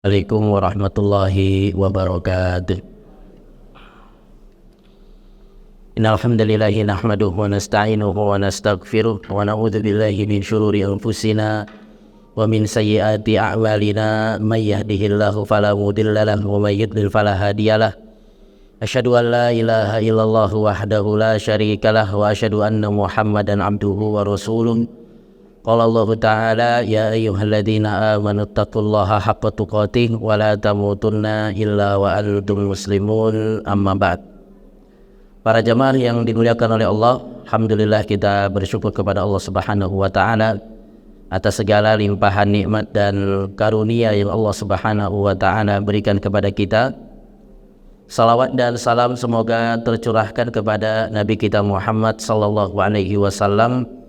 Assalamualaikum warahmatullahi wabarakatuh. Innal hamdalillahi nahmaduhu wa nasta'inuhu wa nastaghfiruh wa na'udzu billahi min shururi anfusina wa min sayyiati a'malina may yahdihillahu fala mudilla lahu wa may yudlil fala hadiyalah. Asyhadu an la ilaha illallah wahdahu la syarikalah wa asyhadu anna Muhammadan abduhu wa rasuluh. Qala Allah Ta'ala ya ayyuhalladzina amanu taqullaha haqqa tuqatih wa la tamutunna illa wa antum muslimun, amma ba'd. Para jamaah yang dimuliakan oleh Allah, alhamdulillah kita bersyukur kepada Allah Subhanahu wa taala atas segala limpahan nikmat dan karunia yang Allah Subhanahu wa taala berikan kepada kita. Salawat dan salam semoga tercurahkan kepada Nabi kita Muhammad sallallahu alaihi wasallam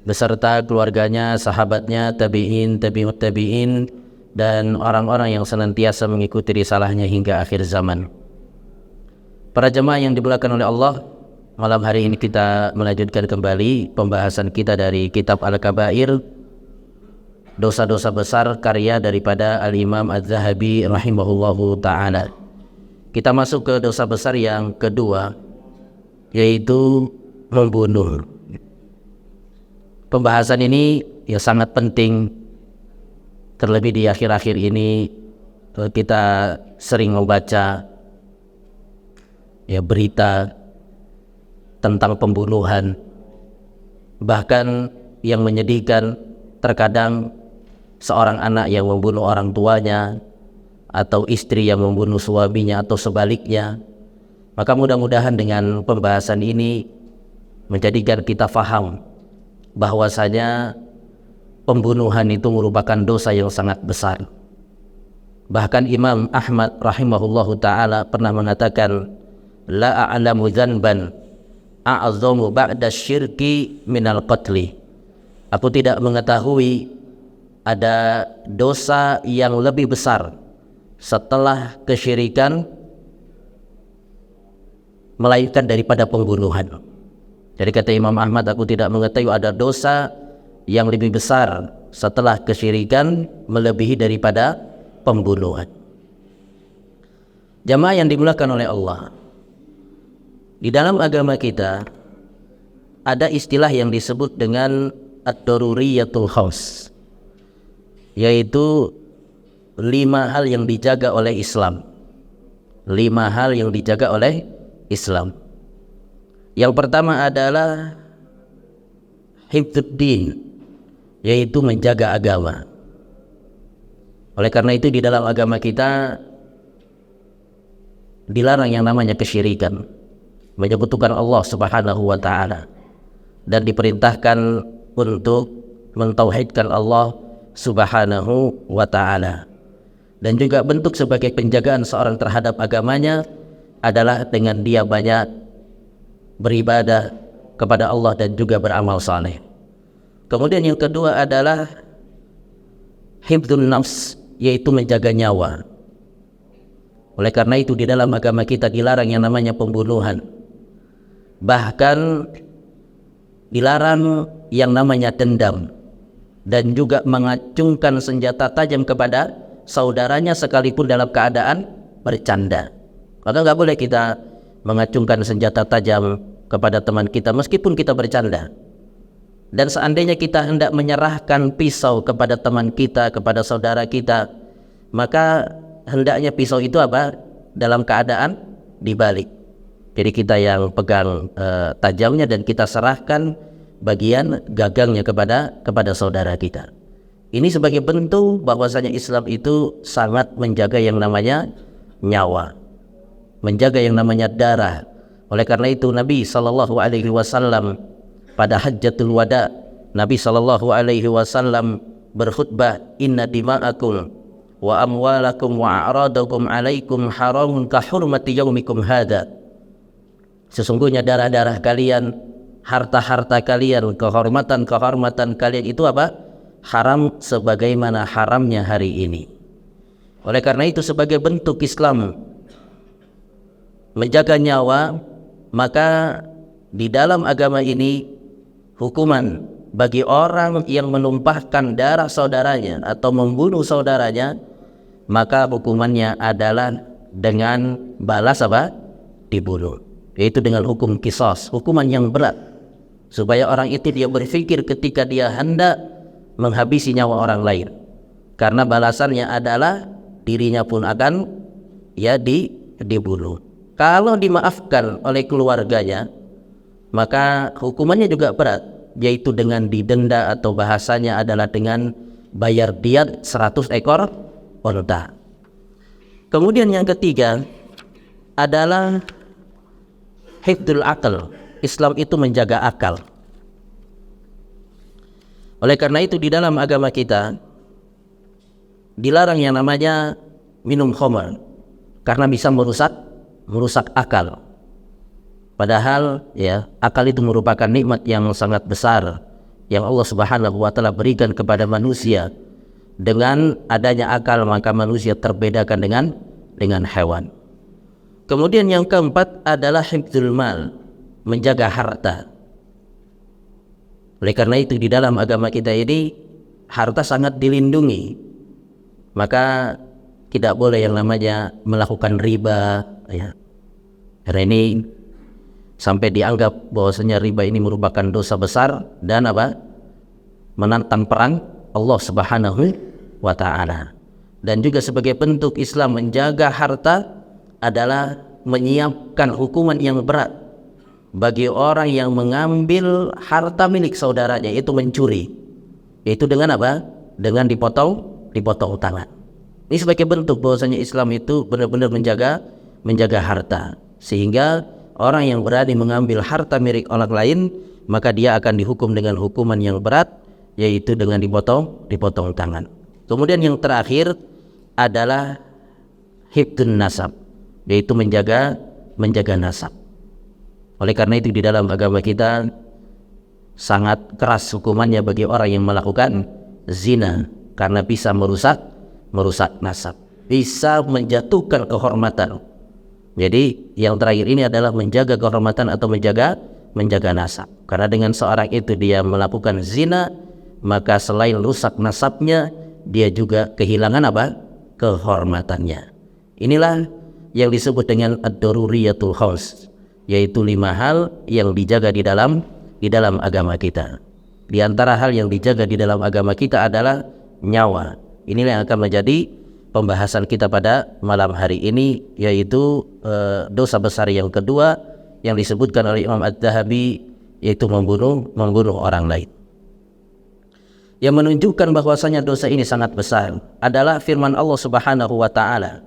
beserta keluarganya, sahabatnya, tabi'in, tabi'ut tabi'in, dan orang-orang yang senantiasa mengikuti risalahnya hingga akhir zaman. Para jemaah yang dimuliakan oleh Allah, malam hari ini kita melanjutkan kembali pembahasan kita dari kitab Al-Kabair, dosa-dosa besar, karya daripada Al-Imam Az-Zahabi rahimahullahu ta'ala. Kita masuk ke dosa besar yang kedua, yaitu membunuh. Pembahasan ini ya sangat penting, terlebih di akhir-akhir ini kita sering membaca ya berita tentang pembunuhan, bahkan yang menyedihkan terkadang seorang anak yang membunuh orang tuanya atau istri yang membunuh suaminya atau sebaliknya. Maka mudah-mudahan dengan pembahasan ini menjadikan kita faham bahwasanya pembunuhan itu merupakan dosa yang sangat besar. Bahkan Imam Ahmad rahimahullahu ta'ala pernah mengatakan, la a'lamu dzanban a'zamu ba'da syirki minal qatli. Aku tidak mengetahui ada dosa yang lebih besar setelah kesyirikan melainkan daripada pembunuhan. Jadi kata Imam Ahmad, aku tidak mengetahui ada dosa yang lebih besar setelah kesyirikan melebihi daripada pembunuhan. Jamaah yang dimuliakan oleh Allah, di dalam agama kita ada istilah yang disebut dengan ad-daruriyatul khams, yaitu 5 hal yang dijaga oleh Islam. 5 hal yang dijaga oleh Islam. Yang pertama adalah hifdzuddin, yaitu menjaga agama. Oleh karena itu di dalam agama kita dilarang yang namanya kesyirikan, menyekutukan Allah Subhanahu wa taala, dan diperintahkan untuk mentauhidkan Allah Subhanahu wa taala. Dan juga bentuk sebagai penjagaan seorang terhadap agamanya adalah dengan dia banyak beribadah kepada Allah dan juga beramal saleh. Kemudian yang kedua adalah hifdzun nafs, yaitu menjaga nyawa. Oleh karena itu di dalam agama kita dilarang yang namanya pembunuhan. Bahkan dilarang yang namanya dendam dan juga mengacungkan senjata tajam kepada saudaranya sekalipun dalam keadaan bercanda. Maka nggak boleh kita mengacungkan senjata tajam kepada teman kita meskipun kita bercanda. Dan seandainya kita hendak menyerahkan pisau kepada teman kita, kepada saudara kita, maka hendaknya pisau itu apa? Dalam keadaan dibalik. Jadi kita yang pegang tajamnya dan kita serahkan bagian gagangnya kepada saudara kita. Ini sebagai bentuk bahwasanya Islam itu sangat menjaga yang namanya nyawa, menjaga yang namanya darah. Oleh karena itu Nabi sallallahu alaihi wasallam pada Hajjatul Wada, Nabi sallallahu alaihi wasallam berkhutbah, inna dima'akum wa amwalakum wa a'radakum alaikum haramun ka hurmati yaumikum hadza. Sesungguhnya darah-darah kalian, harta-harta kalian, kehormatan-kehormatan kalian itu apa? Haram sebagaimana haramnya hari ini. Oleh karena itu sebagai bentuk Islam menjaga nyawa, maka di dalam agama ini hukuman bagi orang yang menumpahkan darah saudaranya atau membunuh saudaranya maka hukumannya adalah dengan balas apa? Dibunuh. Yaitu dengan hukum qisas, hukuman yang berat. Supaya orang itu dia berpikir ketika dia hendak menghabisi nyawa orang lain. Karena balasannya adalah dirinya pun akan dibunuh. Kalau dimaafkan oleh keluarganya, maka hukumannya juga berat, yaitu dengan didenda atau bahasanya adalah dengan bayar diat 100 ekor unta. Kemudian yang ketiga adalah hifdzul aql. Islam itu menjaga akal. Oleh karena itu di dalam agama kita dilarang yang namanya minum khamr, karena bisa merusak akal. Padahal akal itu merupakan nikmat yang sangat besar yang Allah Subhanahu wa taala berikan kepada manusia. Dengan adanya akal maka manusia terbedakan dengan hewan. Kemudian yang keempat adalah hifdzul mal, menjaga harta. Oleh karena itu di dalam agama kita ini harta sangat dilindungi. Maka tidak boleh yang namanya melakukan riba, Karena ini sampai dianggap bahwasanya riba ini merupakan dosa besar dan menantang perang Allah Subhanahu wa taala. Dan juga sebagai bentuk Islam menjaga harta adalah menyiapkan hukuman yang berat bagi orang yang mengambil harta milik saudaranya, itu mencuri. Yaitu dengan dengan dipotong tangan. Ini sebagai bentuk bahwasanya Islam itu benar-benar menjaga harta, sehingga orang yang berani mengambil harta milik orang lain maka dia akan dihukum dengan hukuman yang berat, yaitu dengan dipotong tangan. Kemudian yang terakhir adalah hifdzun nasab, yaitu menjaga nasab. Oleh karena itu di dalam agama kita sangat keras hukumannya bagi orang yang melakukan zina, karena bisa merusak nasab, bisa menjatuhkan kehormatan. Jadi yang terakhir ini adalah menjaga kehormatan atau menjaga nasab. Karena dengan seorang itu dia melakukan zina, maka selain rusak nasabnya, dia juga kehilangan kehormatannya. Inilah yang disebut dengan ad-daruriyatul khams, yaitu 5 hal yang dijaga di dalam agama kita. Di antara hal yang dijaga di dalam agama kita adalah nyawa. Inilah yang akan menjadi pembahasan kita pada malam hari ini, yaitu dosa besar yang kedua yang disebutkan oleh Imam Adz-Dzahabi, yaitu membunuh orang lain. Yang menunjukkan bahwasanya dosa ini sangat besar adalah firman Allah Subhanahu wa taala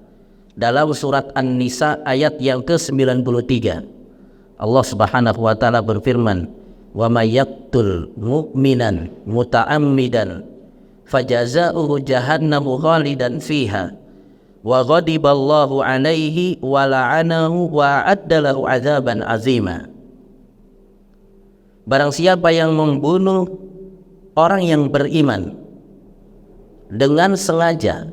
dalam surat An-Nisa ayat yang ke-93. Allah Subhanahu wa taala berfirman, "Wa may yaqtul mu'minan muta'ammidan fajazaohu jahannamu khalidan fiha wa ghadiballahu 'alaihi wa la'anahu wa a'adda lahu 'adzaban 'azima." Barang siapa yang membunuh orang yang beriman dengan sengaja,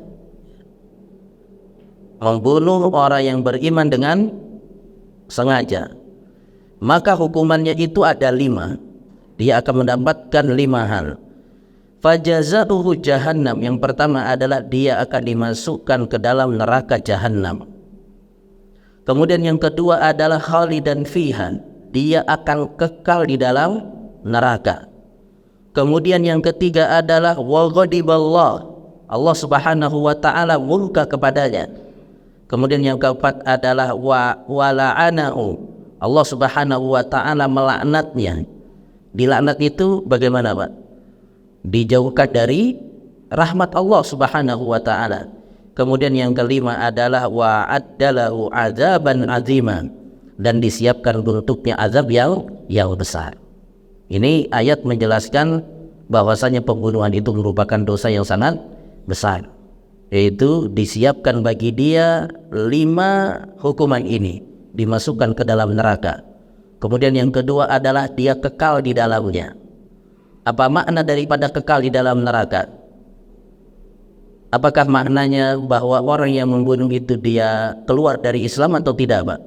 membunuh orang yang beriman dengan sengaja, maka hukumannya itu ada 5. Dia akan mendapatkan 5 hal. Fajazatuhu jahannam, yang pertama adalah dia akan dimasukkan ke dalam neraka jahannam. Kemudian yang kedua adalah khalidan fiha, dia akan kekal di dalam neraka. Kemudian yang ketiga adalah wa ghadiballah, Allah Subhanahu wa taala murka kepadanya. Kemudian yang keempat adalah wa la'anahu, Allah Subhanahu wa taala melaknatnya. Dilaknat itu bagaimana, Pak? Dijauhkan dari rahmat Allah Subhanahu wa taala. Kemudian yang kelima adalah wa addalahu adzaban azima, dan disiapkan untuknya azab yang besar. Ini ayat menjelaskan bahwasanya pembunuhan itu merupakan dosa yang sangat besar, yaitu disiapkan bagi dia 5 hukuman ini, dimasukkan ke dalam neraka. Kemudian yang kedua adalah dia kekal di dalamnya. Apa makna daripada kekal di dalam neraka? Apakah maknanya bahwa orang yang membunuh itu dia keluar dari Islam atau tidak, Pak?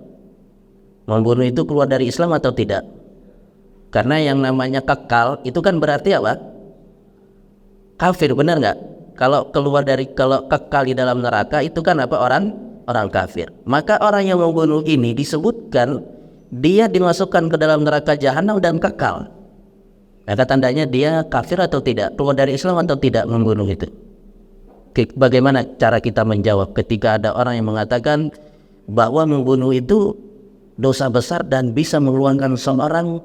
Membunuh itu keluar dari Islam atau tidak? Karena yang namanya kekal itu kan berarti apa? Kafir, benar nggak? Kalau kekal di dalam neraka itu kan apa? Orang kafir. Maka orang yang membunuh ini disebutkan dia dimasukkan ke dalam neraka jahanam dan kekal. Maka tandanya dia kafir atau tidak, keluar dari Islam atau tidak membunuh itu. Bagaimana cara kita menjawab ketika ada orang yang mengatakan bahwa membunuh itu dosa besar dan bisa mengeluarkan seorang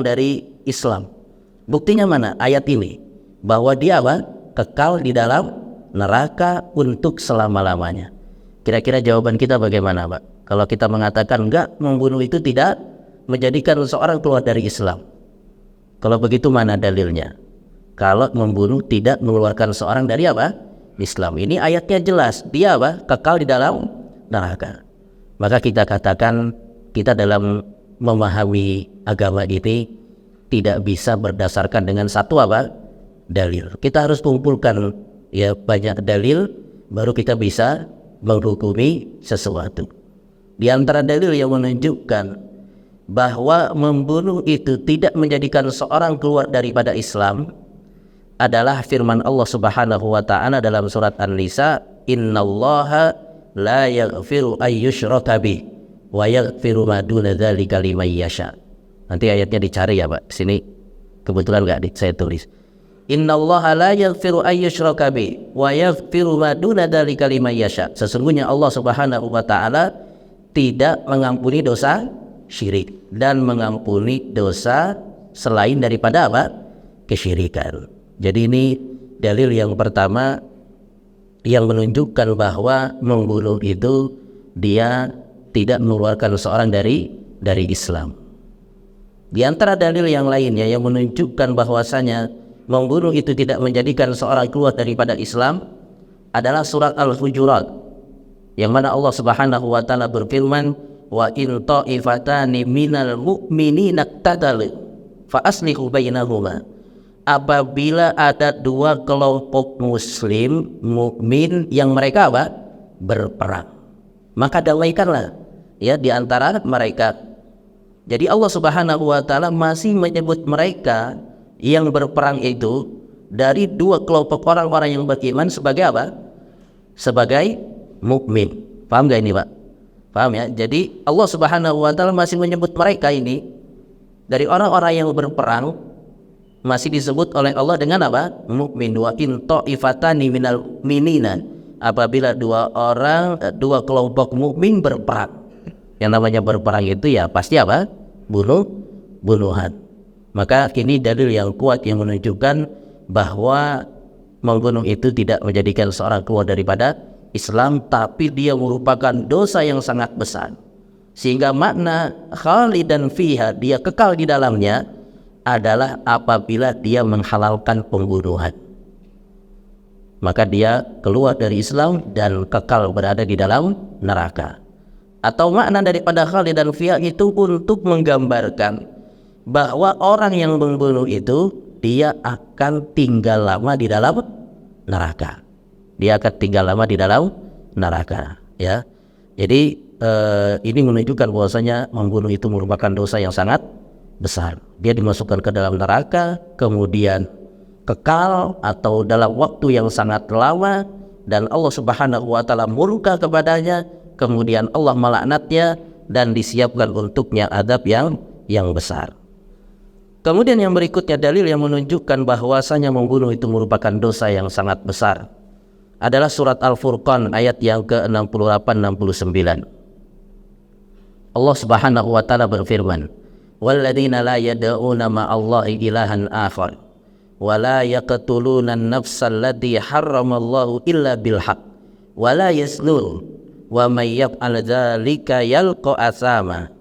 dari Islam? Buktinya mana? Ayat ini, bahwa dia apa? Kekal di dalam neraka untuk selama-lamanya. Kira-kira jawaban kita bagaimana, Pak? Kalau kita mengatakan enggak, membunuh itu tidak menjadikan seorang keluar dari Islam. Kalau begitu mana dalilnya? Kalau membunuh tidak mengeluarkan seorang dari apa? Islam. Ini ayatnya jelas, dia apa? Kekal di dalam neraka. Maka kita katakan kita dalam memahami agama ini tidak bisa berdasarkan dengan satu apa? Dalil. Kita harus kumpulkan ya banyak dalil baru kita bisa menghukumi sesuatu. Di antara dalil yang menunjukkan bahwa membunuh itu tidak menjadikan seorang keluar daripada Islam adalah firman Allah Subhanahu wa taala dalam surat An-Nisa, "Innallaha la yaghfiru ayyushraka bih wa yaghfiru ma duna dzalika liman yasha." Nanti ayatnya dicari ya, Pak. Sini kebetulan enggak saya tulis. Innallaha la yaghfiru ayyushraka bih wa yaghfiru ma duna dzalika liman yasha. Sesungguhnya Allah Subhanahu wa taala tidak mengampuni dosa syirik dan mengampuni dosa selain daripada apa? Kesyirikan. Jadi ini dalil yang pertama yang menunjukkan bahwa membunuh itu dia tidak mengeluarkan seorang dari Islam. Di antara dalil yang lainnya yang menunjukkan bahwasanya membunuh itu tidak menjadikan seorang keluar daripada Islam adalah surat Al-Hujurat, yang mana Allah Subhanahu wa taala berfirman, wa in ta'ifatani minal mu'minina iqtatalu fa aslihu bainahuma. Apabila ada dua kelompok muslim mukmin yang mereka apa? Berperang, maka damaikanlah ya di antara mereka. Jadi Allah Subhanahu wa taala masih menyebut mereka yang berperang itu dari dua kelompok orang-orang yang beriman sebagai apa? Sebagai mukmin. Paham gak ini, Pak? Paham ya? Jadi Allah Subhanahu wa taala masih menyebut mereka ini dari orang-orang yang berperang masih disebut oleh Allah dengan apa? Mukmin. Wa in ta'ifatani minal mu'minina. Apabila dua kelompok mukmin berperang. Yang namanya berperang itu ya pasti apa? Bunuhan. Maka ini dalil yang kuat yang menunjukkan bahwa membunuh itu tidak menjadikan seorang keluar daripada Islam, tapi dia merupakan dosa yang sangat besar. Sehingga makna khalidan fiha, dia kekal di dalamnya, adalah apabila dia menghalalkan pembunuhan. Maka dia keluar dari Islam dan kekal berada di dalam neraka. Atau makna daripada khalidan fiha itu untuk menggambarkan bahwa orang yang membunuh itu dia akan tinggal lama di dalam neraka. Dia akan tinggal lama di dalam neraka, ya. Jadi ini menunjukkan bahwasanya membunuh itu merupakan dosa yang sangat besar. Dia dimasukkan ke dalam neraka, kemudian kekal atau dalam waktu yang sangat lama, dan Allah Subhanahu wa taala murka kepadanya, kemudian Allah melaknatnya dan disiapkan untuknya azab yang besar. Kemudian yang berikutnya dalil yang menunjukkan bahwasanya membunuh itu merupakan dosa yang sangat besar adalah surat Al-Furqan ayat yang ke-68-69. Allah Subhanahu wa taala berfirman, "Walladzina la yad'una ma'allahi ilahan akhar wa la yaqtuluna an-nafsa allati harramallahu illa bil haqq wa la yaznun wa may yaf'al dzalika yalqa asama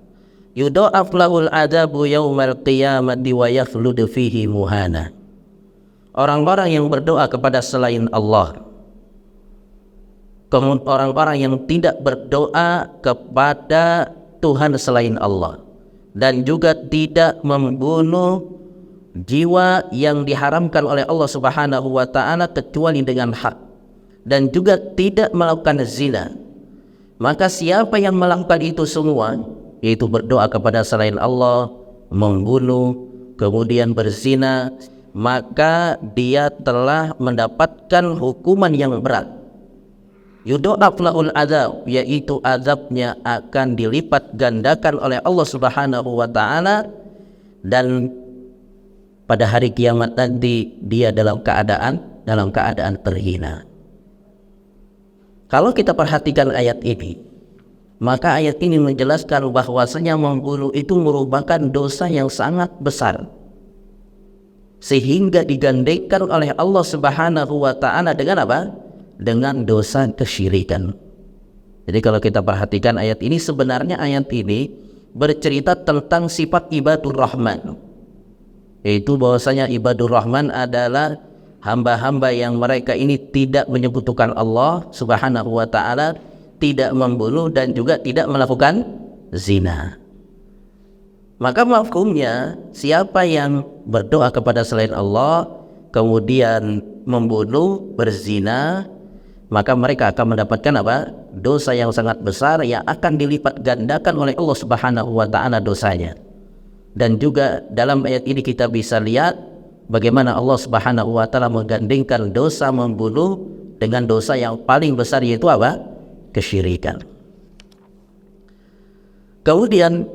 yudha'af lahul adabu yaumal qiyamati wa yakhlud fihi muhana." Orang-orang yang berdoa kepada selain Allah, orang-orang yang tidak berdoa kepada Tuhan selain Allah, dan juga tidak membunuh jiwa yang diharamkan oleh Allah Subhanahu wa taala kecuali dengan hak, dan juga tidak melakukan zina, maka siapa yang melakukan itu semua, yaitu berdoa kepada selain Allah, membunuh, kemudian berzina, maka dia telah mendapatkan hukuman yang berat. Yudha'af lahul adzab, yaitu azabnya akan dilipat gandakan oleh Allah Subhanahu wa taala, dan pada hari kiamat nanti dia dalam keadaan terhina. Kalau kita perhatikan ayat ini, maka ayat ini menjelaskan bahwasanya membunuh itu merupakan dosa yang sangat besar, sehingga digandengkan oleh Allah Subhanahu wa taala dengan apa? Dengan dosa kesyirikan. Jadi kalau kita perhatikan ayat ini, sebenarnya ayat ini bercerita tentang sifat ibadur rahman, yaitu bahwasanya ibadur rahman adalah hamba-hamba yang mereka ini tidak menyekutukan Allah Subhanahu wa taala, tidak membunuh dan juga tidak melakukan zina. Maka mafhumnya, siapa yang berdoa kepada selain Allah kemudian membunuh, berzina, maka mereka akan mendapatkan apa? Dosa yang sangat besar yang akan dilipat gandakan oleh Allah Subhanahu wa taala dosanya. Dan juga dalam ayat ini kita bisa lihat bagaimana Allah Subhanahu wa taala menggandengkan dosa membunuh dengan dosa yang paling besar, yaitu apa? Kesyirikan. Kemudian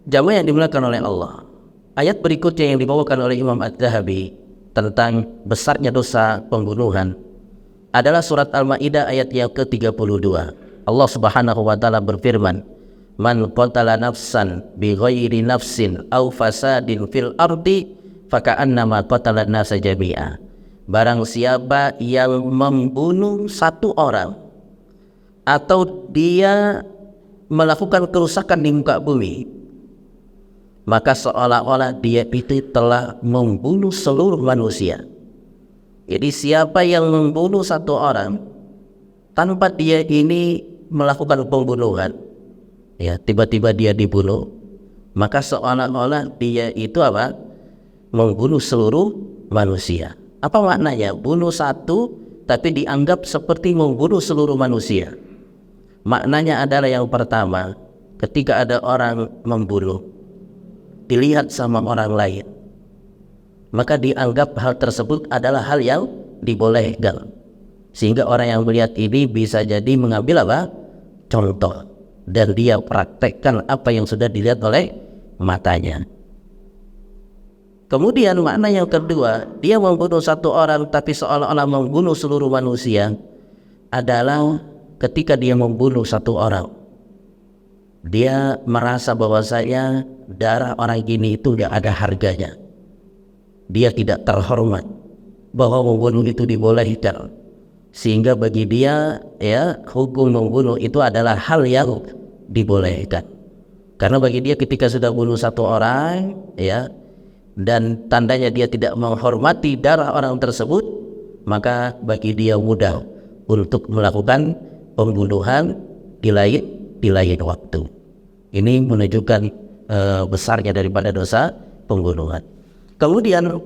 jamaah yang dimuliakan oleh Allah, ayat berikutnya yang dibawakan oleh Imam Az-Zahabi tentang besarnya dosa pembunuhan adalah surat Al-Maidah ayat yang ke-32. Allah Subhanahu wa taala berfirman, "Man qatala nafsan bighairi nafsin aw fasadin fil ardi faka'annama qatala an-nasa jami'a." Barang siapa yang membunuh satu orang atau dia melakukan kerusakan di muka bumi, maka seolah-olah dia itu telah membunuh seluruh manusia. Jadi siapa yang membunuh satu orang tanpa dia ini melakukan pembunuhan, ya tiba-tiba dia dibunuh, maka seolah-olah dia itu apa? Membunuh seluruh manusia. Apa maknanya? Bunuh satu tapi dianggap seperti membunuh seluruh manusia. Maknanya adalah yang pertama, ketika ada orang membunuh dilihat sama orang lain, maka dianggap hal tersebut adalah hal yang dibolehkan, sehingga orang yang melihat ini bisa jadi mengambil apa? Contoh, dan dia praktekkan apa yang sudah dilihat oleh matanya. Kemudian makna yang kedua, dia membunuh satu orang tapi seolah-olah membunuh seluruh manusia, adalah ketika dia membunuh satu orang, dia merasa bahwasanya darah orang ini itu tidak ada harganya, dia tidak terhormat, bahwa membunuh itu dibolehkan, sehingga bagi dia ya hukum membunuh itu adalah hal yang dibolehkan. Karena bagi dia ketika sudah bunuh satu orang ya, dan tandanya dia tidak menghormati darah orang tersebut, maka bagi dia mudah untuk melakukan pembunuhan di lain waktu. Ini menunjukkan besarnya daripada dosa pembunuhan. Kemudian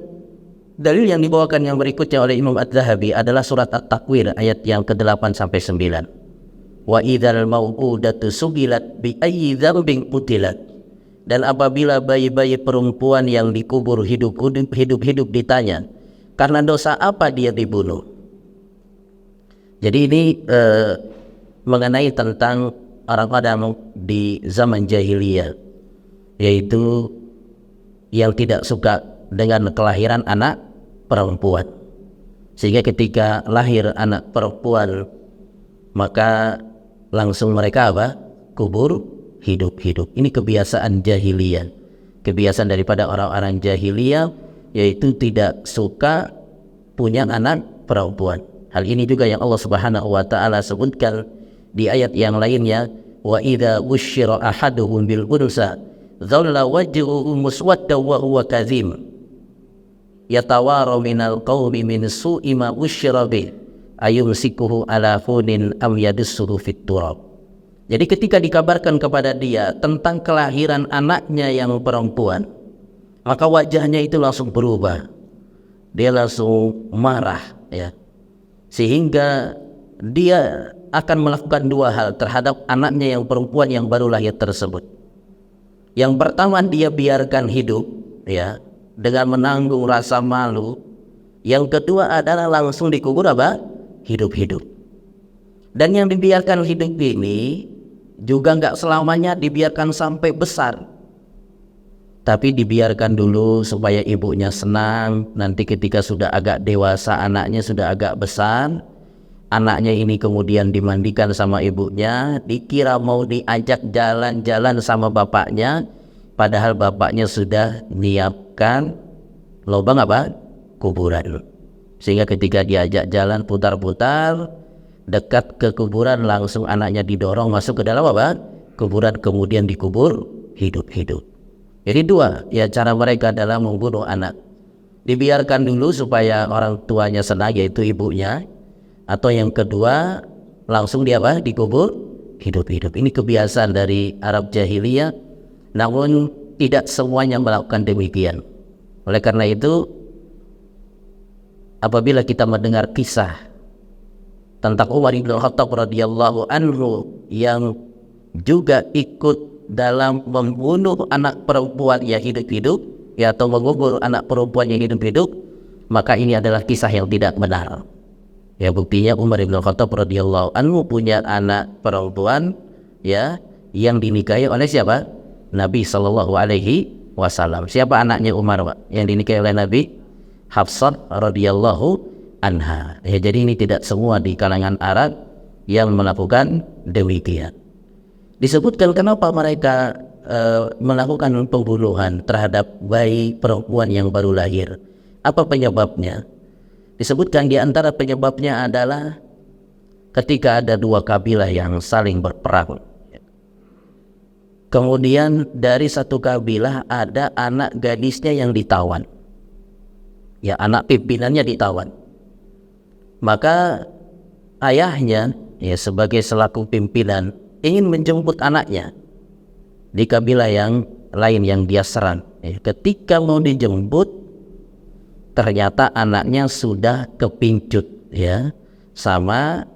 dalil yang dibawakan yang berikutnya oleh Imam Az-Zahabi adalah surat At-Takwir ayat yang ke-8 sampai 9. Wa idzal mau'udatu sugilat bi ayyi dzambin qutilat. Dan apabila bayi-bayi perempuan yang dikubur hidup ditanya, karena dosa apa dia dibunuh? Jadi ini mengenai tentang orang-orang di zaman jahiliyah, yaitu yang tidak suka dengan kelahiran anak perempuan, sehingga ketika lahir anak perempuan maka langsung mereka apa? Kubur hidup. Ini kebiasaan jahiliyah, kebiasaan daripada orang-orang jahiliyah, yaitu tidak suka punya anak perempuan. Hal ini juga yang Allah Subhanahu wa taala sebutkan di ayat yang lainnya, wa idza busyira ahaduhum bil unsa dhalla wajhuhu muswaddan wa huwa kadhim yatawara minal qaumi min su'i ma busyira bih ayumsikuhu ala funin am yadussuhu fit turab. Jadi ketika dikabarkan kepada dia tentang kelahiran anaknya yang perempuan, maka wajahnya itu langsung berubah, dia langsung marah ya, sehingga dia akan melakukan dua hal terhadap anaknya yang perempuan yang baru lahir tersebut. Yang pertama, dia biarkan hidup ya, dengan menanggung rasa malu. Yang kedua adalah langsung dikubur apa? Hidup-hidup. Dan yang dibiarkan hidup ini juga nggak selamanya dibiarkan sampai besar, tapi dibiarkan dulu supaya ibunya senang. Nanti ketika sudah agak dewasa, anaknya sudah agak besar, anaknya ini kemudian dimandikan sama ibunya, dikira mau diajak jalan-jalan sama bapaknya, padahal bapaknya sudah menyiapkan lubang apa? Kuburan. Sehingga ketika diajak jalan putar-putar, dekat ke kuburan, langsung anaknya didorong masuk ke dalam apa? Kuburan, kemudian dikubur hidup-hidup. Jadi dua ya cara mereka dalam membunuh anak. Dibiarkan dulu supaya orang tuanya senang, yaitu ibunya. Atau yang kedua, langsung dia apa? Dikubur hidup-hidup. Ini kebiasaan dari Arab jahiliyah, namun tidak semuanya melakukan demikian. Oleh karena itu, apabila kita mendengar kisah tentang Umar bin Khattab radhiyallahu anhu yang juga ikut dalam membunuh anak perempuan yang hidup-hidup, ya, atau mengubur anak perempuan yang hidup-hidup, maka ini adalah kisah yang tidak benar. Ya, buktinya Umar bin Khattab radhiyallahu anhu punya anak perempuan ya yang dinikahi oleh siapa? Nabi sallallahu alaihi wasallam. Siapa anaknya Umar, Pak, yang dinikahi oleh Nabi? Hafsah radhiyallahu anha. Ya, jadi ini tidak semua di kalangan Arab yang melakukan demikian. Disebutkan kenapa mereka melakukan pembunuhan terhadap bayi perempuan yang baru lahir. Apa penyebabnya? Disebutkan di antara penyebabnya adalah ketika ada dua kabilah yang saling berperang. Kemudian dari satu kabilah ada anak gadisnya yang ditawan. Ya, anak pimpinannya ditawan. Maka ayahnya ya sebagai selaku pimpinan ingin menjemput anaknya di kabilah yang lain yang dia serang. Ketika mau dijemput, ternyata anaknya sudah kepincut ya sama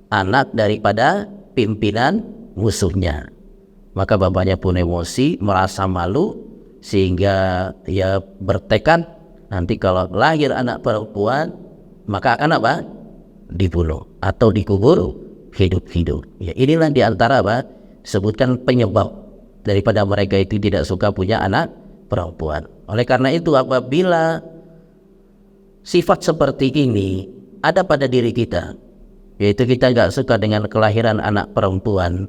anak daripada pimpinan musuhnya. Maka bapaknya pun emosi, merasa malu, sehingga ia bertekad nanti kalau lahir anak perempuan maka akan apa? Dibunuh atau dikubur hidup-hidup. Ya, inilah diantara apa? Sebutkan penyebab daripada mereka itu tidak suka punya anak perempuan. Oleh karena itu, apabila sifat seperti ini ada pada diri kita, yaitu kita nggak suka dengan kelahiran anak perempuan,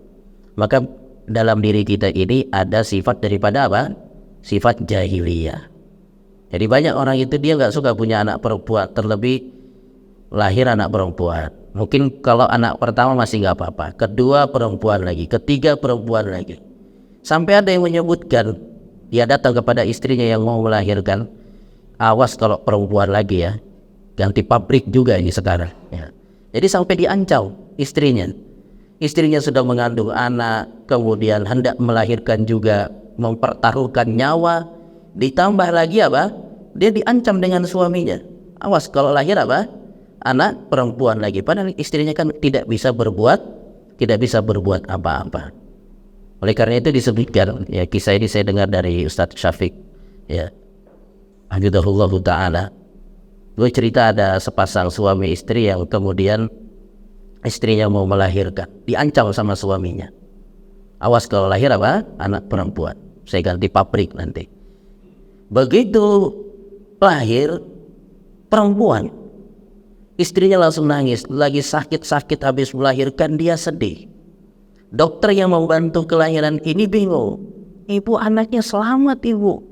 maka dalam diri kita ini ada sifat daripada apa? Sifat jahiliyah. Jadi banyak orang itu dia nggak suka punya anak perempuan, terlebih lahir anak perempuan. Mungkin kalau anak pertama masih nggak apa-apa, kedua perempuan lagi, ketiga perempuan lagi. Sampai ada yang menyebutkan, dia datang kepada istrinya yang mau melahirkan, awas kalau perempuan lagi ya, ganti pabrik juga ini sekarang. Ya. Jadi sampai diancam istrinya. Istrinya sudah mengandung anak, kemudian hendak melahirkan juga, mempertaruhkan nyawa, ditambah lagi apa? Dia diancam dengan suaminya. Awas kalau lahir apa? Anak perempuan lagi. Padahal istrinya kan tidak bisa berbuat apa-apa. Oleh karena itu disebutkan, ya, kisah ini saya dengar dari Ustadz Syafiq, ya, hafizahullahu ta'ala. Gue cerita ada sepasang suami istri yang kemudian istrinya mau melahirkan, diancam sama suaminya. Awas kalau lahir apa? Anak perempuan, saya ganti pabrik nanti. Begitu lahir perempuan, istrinya langsung nangis, lagi sakit-sakit habis melahirkan, dia sedih. Dokter yang membantu kelahiran ini bingung, ibu anaknya selamat, ibu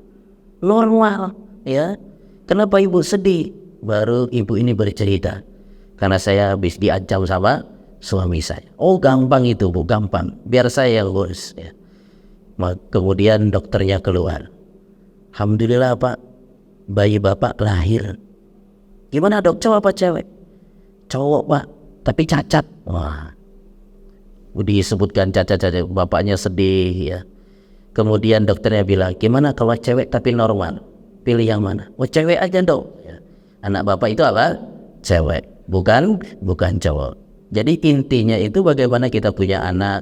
normal ya, kenapa ibu sedih? Baru ibu ini bercerita, karena saya habis diancam sama suami saya. Oh gampang itu bu, gampang, biar saya yang ngurus ya. Kemudian dokternya keluar, alhamdulillah pak, bayi bapak lahir. Gimana dok, cowok apa cewek? Cowok pak, tapi cacat. Wah, disebutkan cacat, bapaknya sedih ya. Kemudian dokternya bilang, gimana kalau cewek tapi normal? Pilih yang mana? Oh cewek aja dok ya. Anak bapak itu apa? Cewek, bukan cowok. Jadi intinya itu bagaimana kita punya anak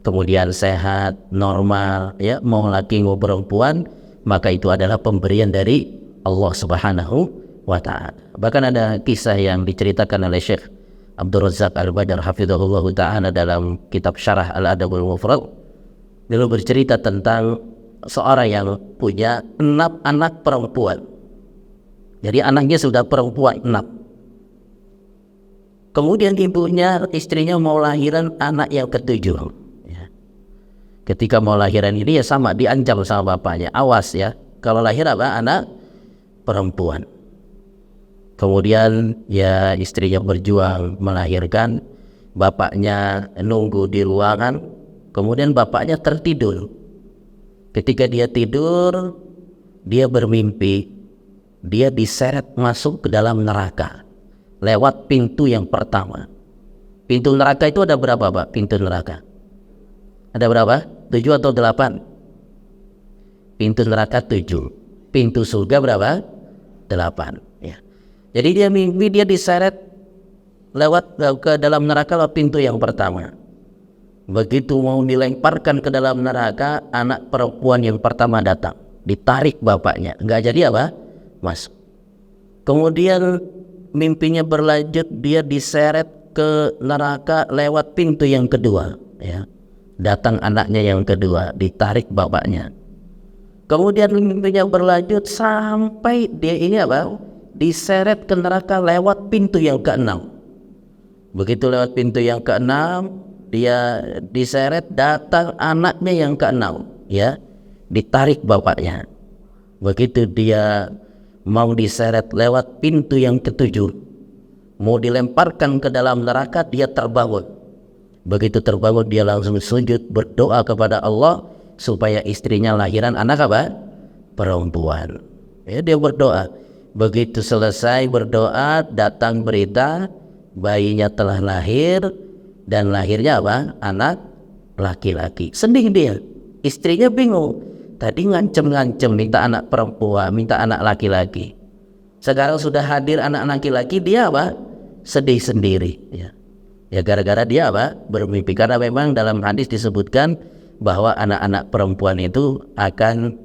kemudian sehat, normal ya, mau laki mau perempuan, maka itu adalah pemberian dari Allah Subhanahu wa ta'ala. Bahkan ada kisah yang diceritakan oleh Syekh Abdul Razak Al-Badar hafizahullah ta'ala dalam kitab Syarah Al-Adabul Mufrad. Beliau bercerita tentang seorang yang punya 6 anak perempuan. Jadi anaknya sudah perempuan 6. Kemudian istrinya mau lahiran anak yang ketujuh. Ketika mau lahiran ini ya sama, diancam sama bapaknya, awas ya, kalau lahir anak perempuan. Kemudian ya istrinya berjuang melahirkan, bapaknya nunggu di ruangan, kemudian bapaknya tertidur. Ketika dia tidur, dia bermimpi, dia diseret masuk ke dalam neraka lewat pintu yang pertama. Pintu neraka itu ada berapa, Pak? Pintu neraka ada berapa? 7 atau 8? Pintu neraka 7. Pintu surga berapa? 8 ya. Jadi dia mimpi dia diseret lewat ke dalam neraka lewat pintu yang pertama. Begitu mau dilemparkan ke dalam neraka, anak perempuan yang pertama datang, ditarik bapaknya, nggak jadi apa? Masuk. Kemudian mimpinya berlanjut, dia diseret ke neraka lewat pintu yang kedua ya. Datang anaknya yang kedua, ditarik bapaknya. Kemudian mimpinya berlanjut sampai dia ini apa? Diseret ke neraka lewat pintu yang keenam. Begitu lewat pintu yang keenam, dia diseret, datang anaknya yang keenam ya, ditarik bapaknya. Begitu dia mau diseret lewat pintu yang ketujuh, mau dilemparkan ke dalam neraka, dia terbangun. Begitu terbangun, dia langsung sujud berdoa kepada Allah supaya istrinya lahiran anak apa? Perempuan ya. Dia berdoa. Begitu selesai berdoa, datang berita bayinya telah lahir, dan lahirnya apa? Anak laki-laki. Sedih dia. Istrinya bingung. Tadi ngancem-ngancem minta anak perempuan, minta anak laki-laki. Sekarang sudah hadir anak laki-laki, dia apa? Sedih sendiri ya. Ya gara-gara dia apa? Bermimpi. Karena memang dalam hadis disebutkan bahwa anak-anak perempuan itu akan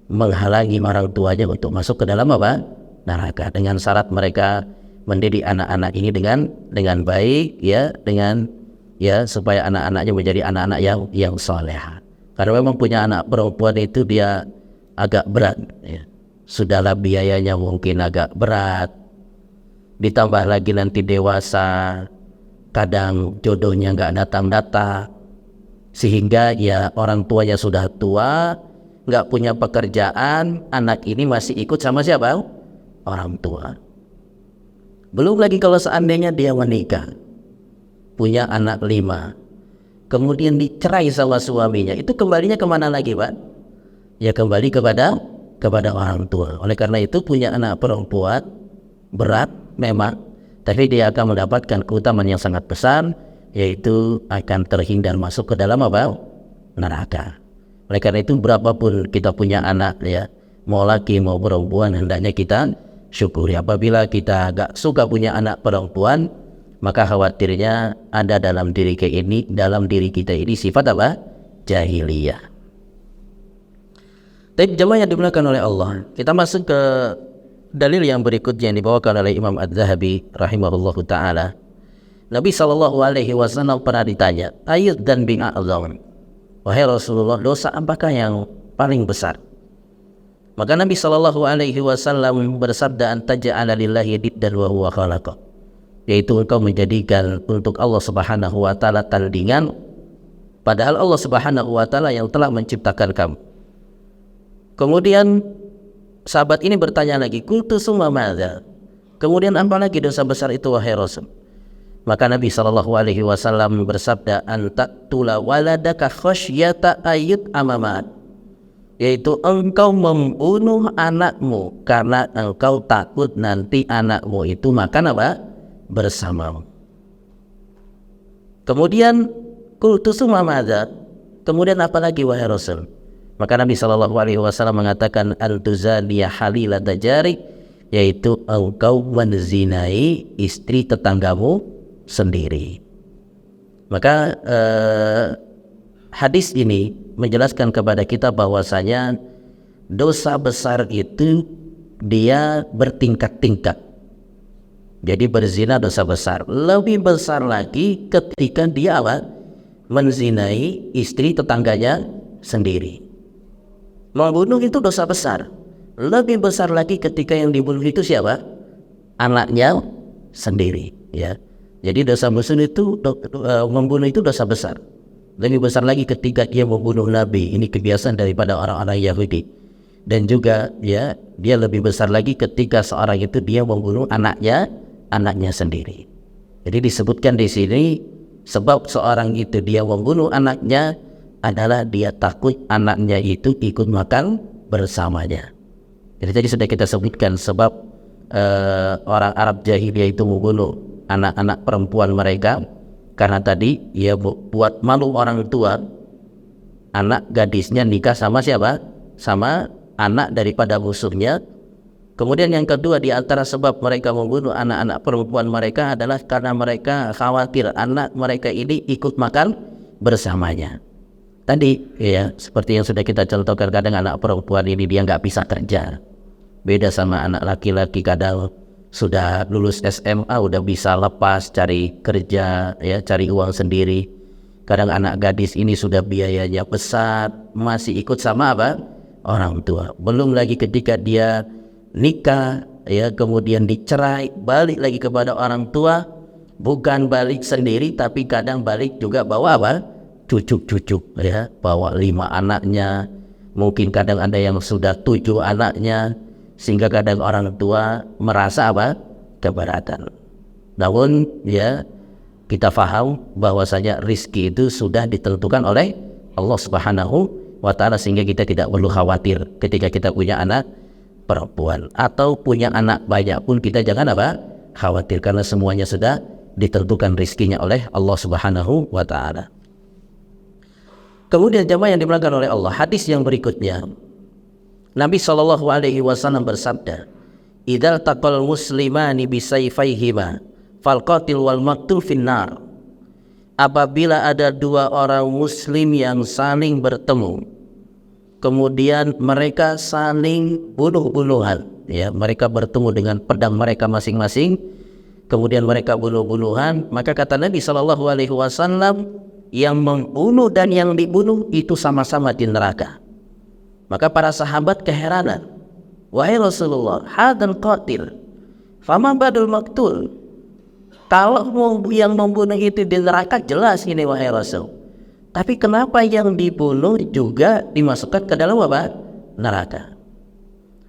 menghalangi orang tuanya untuk masuk ke dalam apa? Neraka, dengan syarat mereka mendidik anak-anak ini dengan baik ya, dengan ya supaya anak-anaknya menjadi anak-anak yang saleh. Karena memang punya anak perempuan itu dia agak berat ya. Sudahlah biayanya mungkin agak berat, ditambah lagi nanti dewasa, kadang jodohnya nggak datang-datang, sehingga ya orang tuanya sudah tua, nggak punya pekerjaan, anak ini masih ikut sama siapa? Orang tua. Belum lagi kalau seandainya dia menikah, punya anak 5, kemudian dicerai sama suaminya, itu kembalinya kemana lagi, Pak? Ya kembali kepada orang tua. Oleh karena itu punya anak perempuan berat memang, tapi dia akan mendapatkan keutamaan yang sangat besar, yaitu akan terhindar masuk ke dalam apa? Neraka. Oleh karena itu berapapun kita punya anak ya, mau laki mau perempuan, hendaknya kita syukuri. Apabila kita agak suka punya anak perempuan, maka khawatirnya ada dalam diri kita ini sifat apa? Jahiliyah. Tapi jemaah yang dimuliakan oleh Allah, kita masuk ke dalil yang berikutnya yang dibawakan oleh Imam Az-Zahabi rahimahullahu ta'ala. Nabi SAW pernah ditanya, ayat dan bin a'zam, wahai Rasulullah, dosa apakah yang paling besar? Maka Nabi SAW bersabda, antaja'ala lillahi diddan wa huwa khalaqa, yaitu engkau menjadikan untuk Allah Subhanahu wa ta'ala tandingan, padahal Allah Subhanahu wa ta'ala yang telah menciptakan kamu. Kemudian sahabat ini bertanya lagi, qultu summa madza? Kemudian apa lagi dosa besar itu wahai Rasul? Maka Nabi SAW bersabda, antaqtula waladaka khasyata ayyut amamat, yaitu engkau membunuh anakmu karena engkau takut nanti anakmu itu makan apa? Bersamamu. Kemudian qultu summa madza? Kemudian apa lagi wahai Rasul? Maka Nabi SAW mengatakan, antuzaniya halilata jari, yaitu engkau menzinai istri tetanggamu sendiri. Maka hadis ini menjelaskan kepada kita bahwasanya dosa besar itu dia bertingkat-tingkat. Jadi berzina dosa besar. Lebih besar lagi ketika dia menzinai istri tetangganya sendiri. Membunuh itu dosa besar. Lebih besar lagi ketika yang dibunuh itu siapa? Anaknya sendiri, ya. Jadi dosa membunuh itu dosa besar. Lebih besar lagi ketika dia membunuh Nabi. Ini kebiasaan daripada orang-orang Yahudi. Dan juga ya, dia lebih besar lagi ketika seorang itu dia membunuh anaknya sendiri. Jadi disebutkan di sini sebab seorang itu dia membunuh anaknya adalah dia takut anaknya itu ikut makan bersamanya. Jadi tadi sudah kita sebutkan sebab orang Arab jahiliyah itu membunuh anak-anak perempuan mereka karena tadi ia buat malu orang tua, anak gadisnya nikah sama siapa? Sama anak daripada musuhnya. Kemudian yang kedua di antara sebab mereka membunuh anak-anak perempuan mereka adalah karena mereka khawatir anak mereka ini ikut makan bersamanya. Tadi ya seperti yang sudah kita contohkan, kadang anak perempuan ini dia nggak bisa kerja. Beda sama anak laki-laki, kadang sudah lulus SMA udah bisa lepas cari kerja ya, cari uang sendiri. Kadang anak gadis ini sudah biayanya besar, masih ikut sama orang tua. Belum lagi ketika dia nikah ya, kemudian dicerai, balik lagi kepada orang tua, bukan balik sendiri tapi kadang balik juga bawa cucu-cucu ya, bawa 5 anaknya, mungkin kadang ada yang sudah 7 anaknya, sehingga kadang orang tua merasa keberatan. Namun ya kita faham bahwasanya rizki itu sudah ditentukan oleh Allah Subhanahu wa ta'ala, sehingga kita tidak perlu khawatir ketika kita punya anak perempuan atau punya anak banyak pun kita jangan khawatir, karena semuanya sudah ditentukan rizkinya oleh Allah Subhanahu wa ta'ala. Kemudian jemaah yang dimuliakan oleh Allah, hadis yang berikutnya Nabi SAW bersabda, "Idzal taqal muslimani bisayfayhima fal qatil wal maqtul finnar." Apabila ada 2 orang muslim yang saling bertemu, kemudian mereka saling bunuh-bunuhan, ya, mereka bertemu dengan pedang mereka masing-masing, kemudian mereka bunuh-bunuhan, maka kata Nabi SAW, yang membunuh dan yang dibunuh itu sama-sama di neraka. Maka para sahabat keheranan, "Wahai Rasulullah, hadzal qatil, fama badul maqtul?" Kalau yang membunuh itu di neraka jelas ini wahai Rasul. Tapi kenapa yang dibunuh juga dimasukkan ke dalam neraka?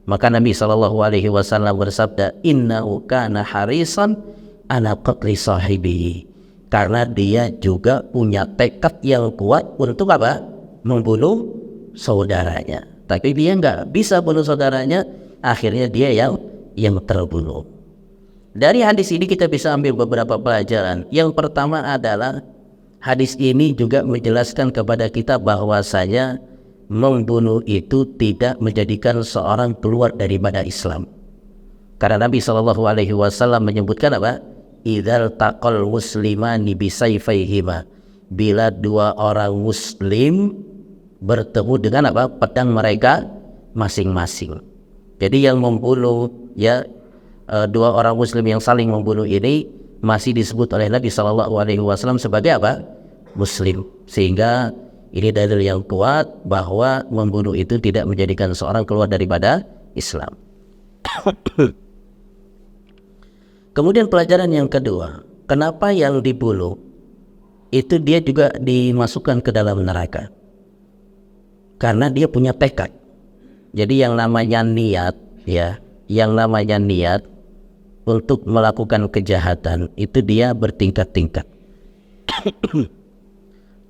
Maka Nabi SAW bersabda, "Innahu kana harisan ala qatli sahibihi." Karena dia juga punya tekad yang kuat untuk membunuh saudaranya. Tapi dia nggak bisa bunuh saudaranya, akhirnya dia yang terbunuh. Dari hadis ini kita bisa ambil beberapa pelajaran. Yang pertama adalah hadis ini juga menjelaskan kepada kita bahwasanya membunuh itu tidak menjadikan seorang keluar daripada Islam. Karena Nabi SAW menyebutkan "Idzal taqal muslimani bisayfayhima." Bila 2 orang muslim bertemu dengan pedang mereka masing-masing. Jadi yang membunuh ya, 2 orang muslim yang saling membunuh ini masih disebut oleh Nabi SAW sebagai muslim, sehingga ini dalil yang kuat bahwa membunuh itu tidak menjadikan seorang keluar daripada Islam. Kemudian pelajaran yang kedua, kenapa yang dibunuh itu dia juga dimasukkan ke dalam neraka? Karena dia punya tekad. Jadi yang namanya niat ya, yang namanya niat untuk melakukan kejahatan itu dia bertingkat-tingkat.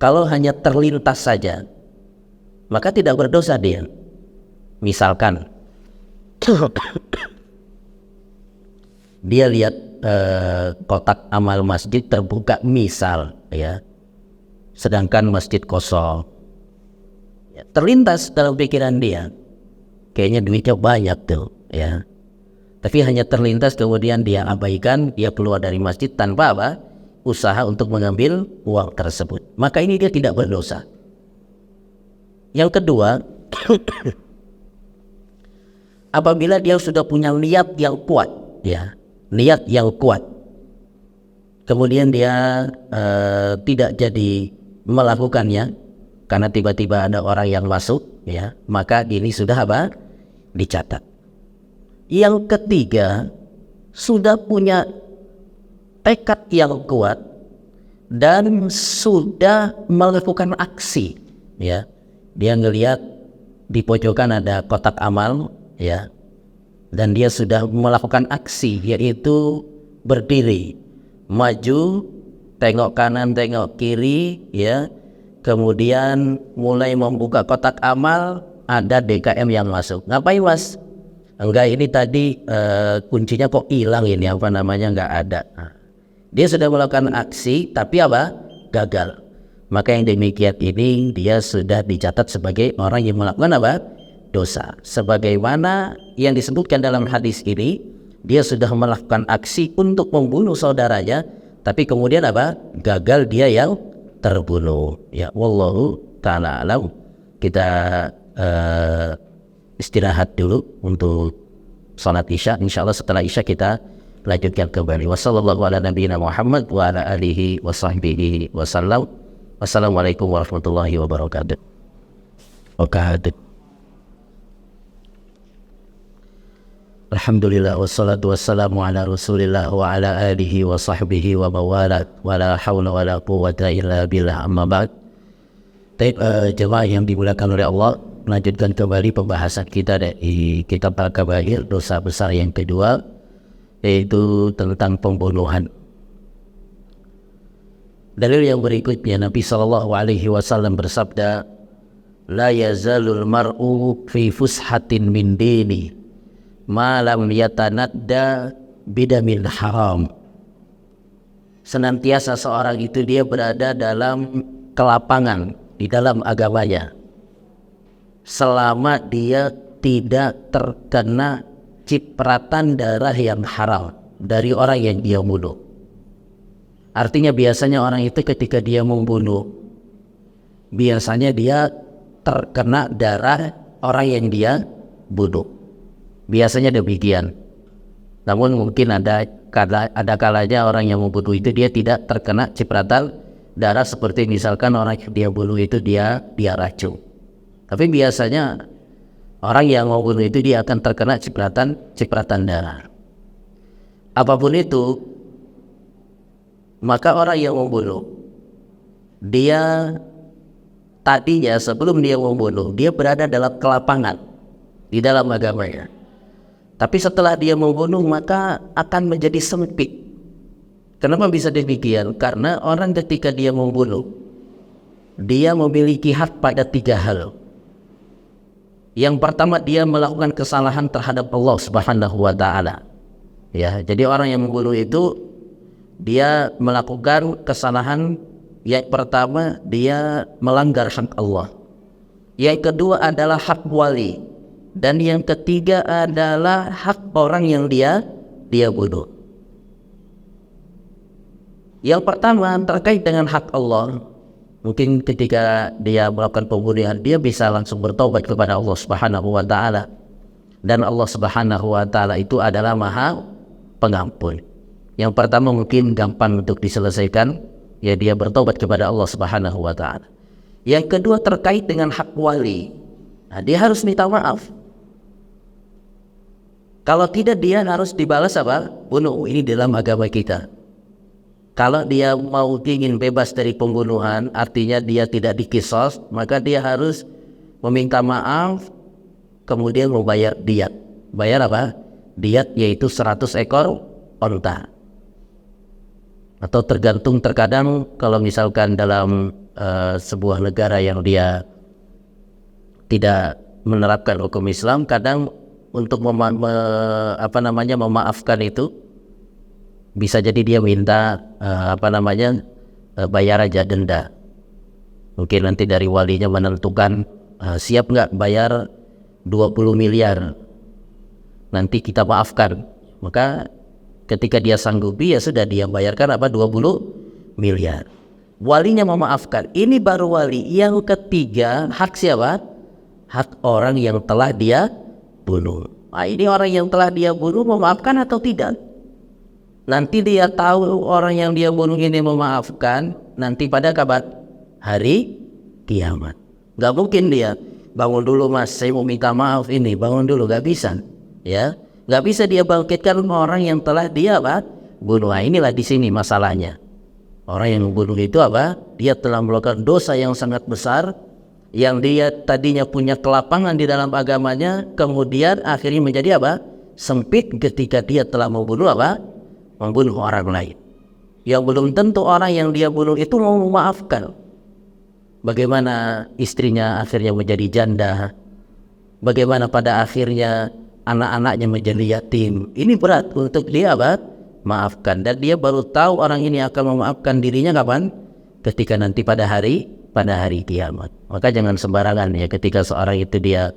Kalau hanya terlintas saja, maka tidak berdosa dia. Misalkan dia lihat kotak amal masjid terbuka misal ya, sedangkan masjid kosong, ya, terlintas dalam pikiran dia, kayaknya duitnya banyak tuh ya, tapi hanya terlintas kemudian dia abaikan, dia keluar dari masjid tanpa usaha untuk mengambil uang tersebut, maka ini dia tidak berdosa. Yang kedua, apabila dia sudah punya niat yang kuat, ya, niat yang kuat, kemudian dia tidak jadi melakukannya karena tiba-tiba ada orang yang masuk, ya, maka ini sudah apa? Dicatat. Yang ketiga, sudah punya tekad yang kuat dan sudah melakukan aksi, ya. Dia ngelihat di pojokan ada kotak amal, ya, dan dia sudah melakukan aksi, yaitu berdiri, maju, tengok kanan, tengok kiri, ya, kemudian mulai membuka kotak amal, ada DKM yang masuk. Ngapain mas? Enggak, ini tadi kuncinya kok hilang, ini apa namanya, enggak ada. Dia sudah melakukan aksi tapi apa? Gagal. Maka yang demikian ini dia sudah dicatat sebagai orang yang melakukan apa? Dosa. Sebagaimana yang disebutkan dalam hadis ini, dia sudah melakukan aksi untuk membunuh saudaranya, tapi kemudian apa? Gagal, dia yang terbunuh. Ya, wallahu ta'ala alam. Kita istirahat dulu untuk salat Isya. Insyaallah setelah Isya kita lanjutkan kembali. Wassallallahu ala nabiyina Muhammad wa ala alihi wa sahbihi wasallam. Wassalamualaikum warahmatullahi wabarakatuh. Alhamdulillah wassalatu wassalamu ala Rasulillah wa ala alihi wa sahbihi wa mawalat wa la hawla wa la quwwata illa billah, amma ba'd. Jemaah yang dimuliakan oleh Allah, melanjutkan kembali pembahasan kita dari kitab Al-Kabair, dosa besar yang kedua, yaitu tentang pembunuhan. Dalil yang berikutnya, Nabi SAW bersabda, la yazalul mar'u fi fushatin min dini ma lam yatanadda bidamil haram. Senantiasa seorang itu dia berada dalam kelapangan di dalam agamanya selama dia tidak terkena cipratan darah yang haram dari orang yang dia bunuh. Artinya biasanya orang itu ketika dia membunuh, biasanya dia terkena darah orang yang dia bunuh. Biasanya demikian. Namun mungkin ada kalanya orang yang membunuh itu dia tidak terkena cipratan darah, seperti misalkan orang yang dia bunuh itu dia racun. Tapi biasanya orang yang membunuh itu dia akan terkena cipratan darah. Apapun itu, maka orang yang membunuh, dia tadinya sebelum dia membunuh, dia berada dalam kelapangan di dalam agamanya. Tapi setelah dia membunuh, maka akan menjadi sempit. Kenapa bisa demikian? Karena orang ketika dia membunuh, dia memiliki hak pada 3 hal. Yang pertama, dia melakukan kesalahan terhadap Allah Subhanahu wa ta'ala. Ya, jadi orang yang membunuh itu dia melakukan kesalahan. Yang pertama, dia melanggar hak Allah. Yang kedua adalah hak wali, dan yang ketiga adalah hak orang yang dia bunuh. Yang pertama terkait dengan hak Allah. Mungkin ketika dia melakukan pembunuhan, dia bisa langsung bertobat kepada Allah Subhanahu wa ta'ala. Dan Allah Subhanahu wa ta'ala itu adalah Maha Pengampun. Yang pertama mungkin gampang untuk diselesaikan, ya dia bertobat kepada Allah Subhanahu wa ta'ala. Yang kedua terkait dengan hak wali. Nah, dia harus minta maaf. Kalau tidak, dia harus dibalas apa? Bunuh. Ini dalam agama kita. Kalau dia mau ingin bebas dari pembunuhan, artinya dia tidak dikisos, maka dia harus meminta maaf, kemudian membayar diat. Bayar apa? Diat, yaitu 100 ekor onta. Atau terkadang kalau misalkan dalam sebuah negara yang dia tidak menerapkan hukum Islam, kadang untuk memaafkan itu, bisa jadi dia minta bayar aja denda. Mungkin nanti dari walinya menentukan, siap nggak bayar 20 miliar, nanti kita maafkan. Maka ketika dia sanggupi, ya sudah, dia bayarkan 20 miliar. Walinya memaafkan. Ini baru wali. Yang ketiga, hak siapa? Hak orang yang telah dia bunuh. Nah, ini orang yang telah dia bunuh memaafkan atau tidak? Nanti dia tahu orang yang dia bunuh ini memaafkan nanti pada kapan? Hari kiamat. Gak mungkin dia bangun dulu mas, saya mau minta maaf ini, bangun dulu, gak bisa. Ya, gak bisa dia bangkitkan orang yang telah dia bunuh. Nah, inilah di sini masalahnya. Orang yang membunuh itu dia telah melakukan dosa yang sangat besar, yang dia tadinya punya kelapangan di dalam agamanya, kemudian akhirnya menjadi sempit ketika dia telah membunuh membunuh orang lain. Yang belum tentu orang yang dia bunuh itu mau memaafkan. Bagaimana istrinya akhirnya menjadi janda, bagaimana pada akhirnya anak-anaknya menjadi yatim. Ini berat untuk dia maafkan, dan dia baru tahu orang ini akan memaafkan dirinya kapan? Ketika nanti pada hari kiamat. Maka jangan sembarangan ya ketika seorang itu dia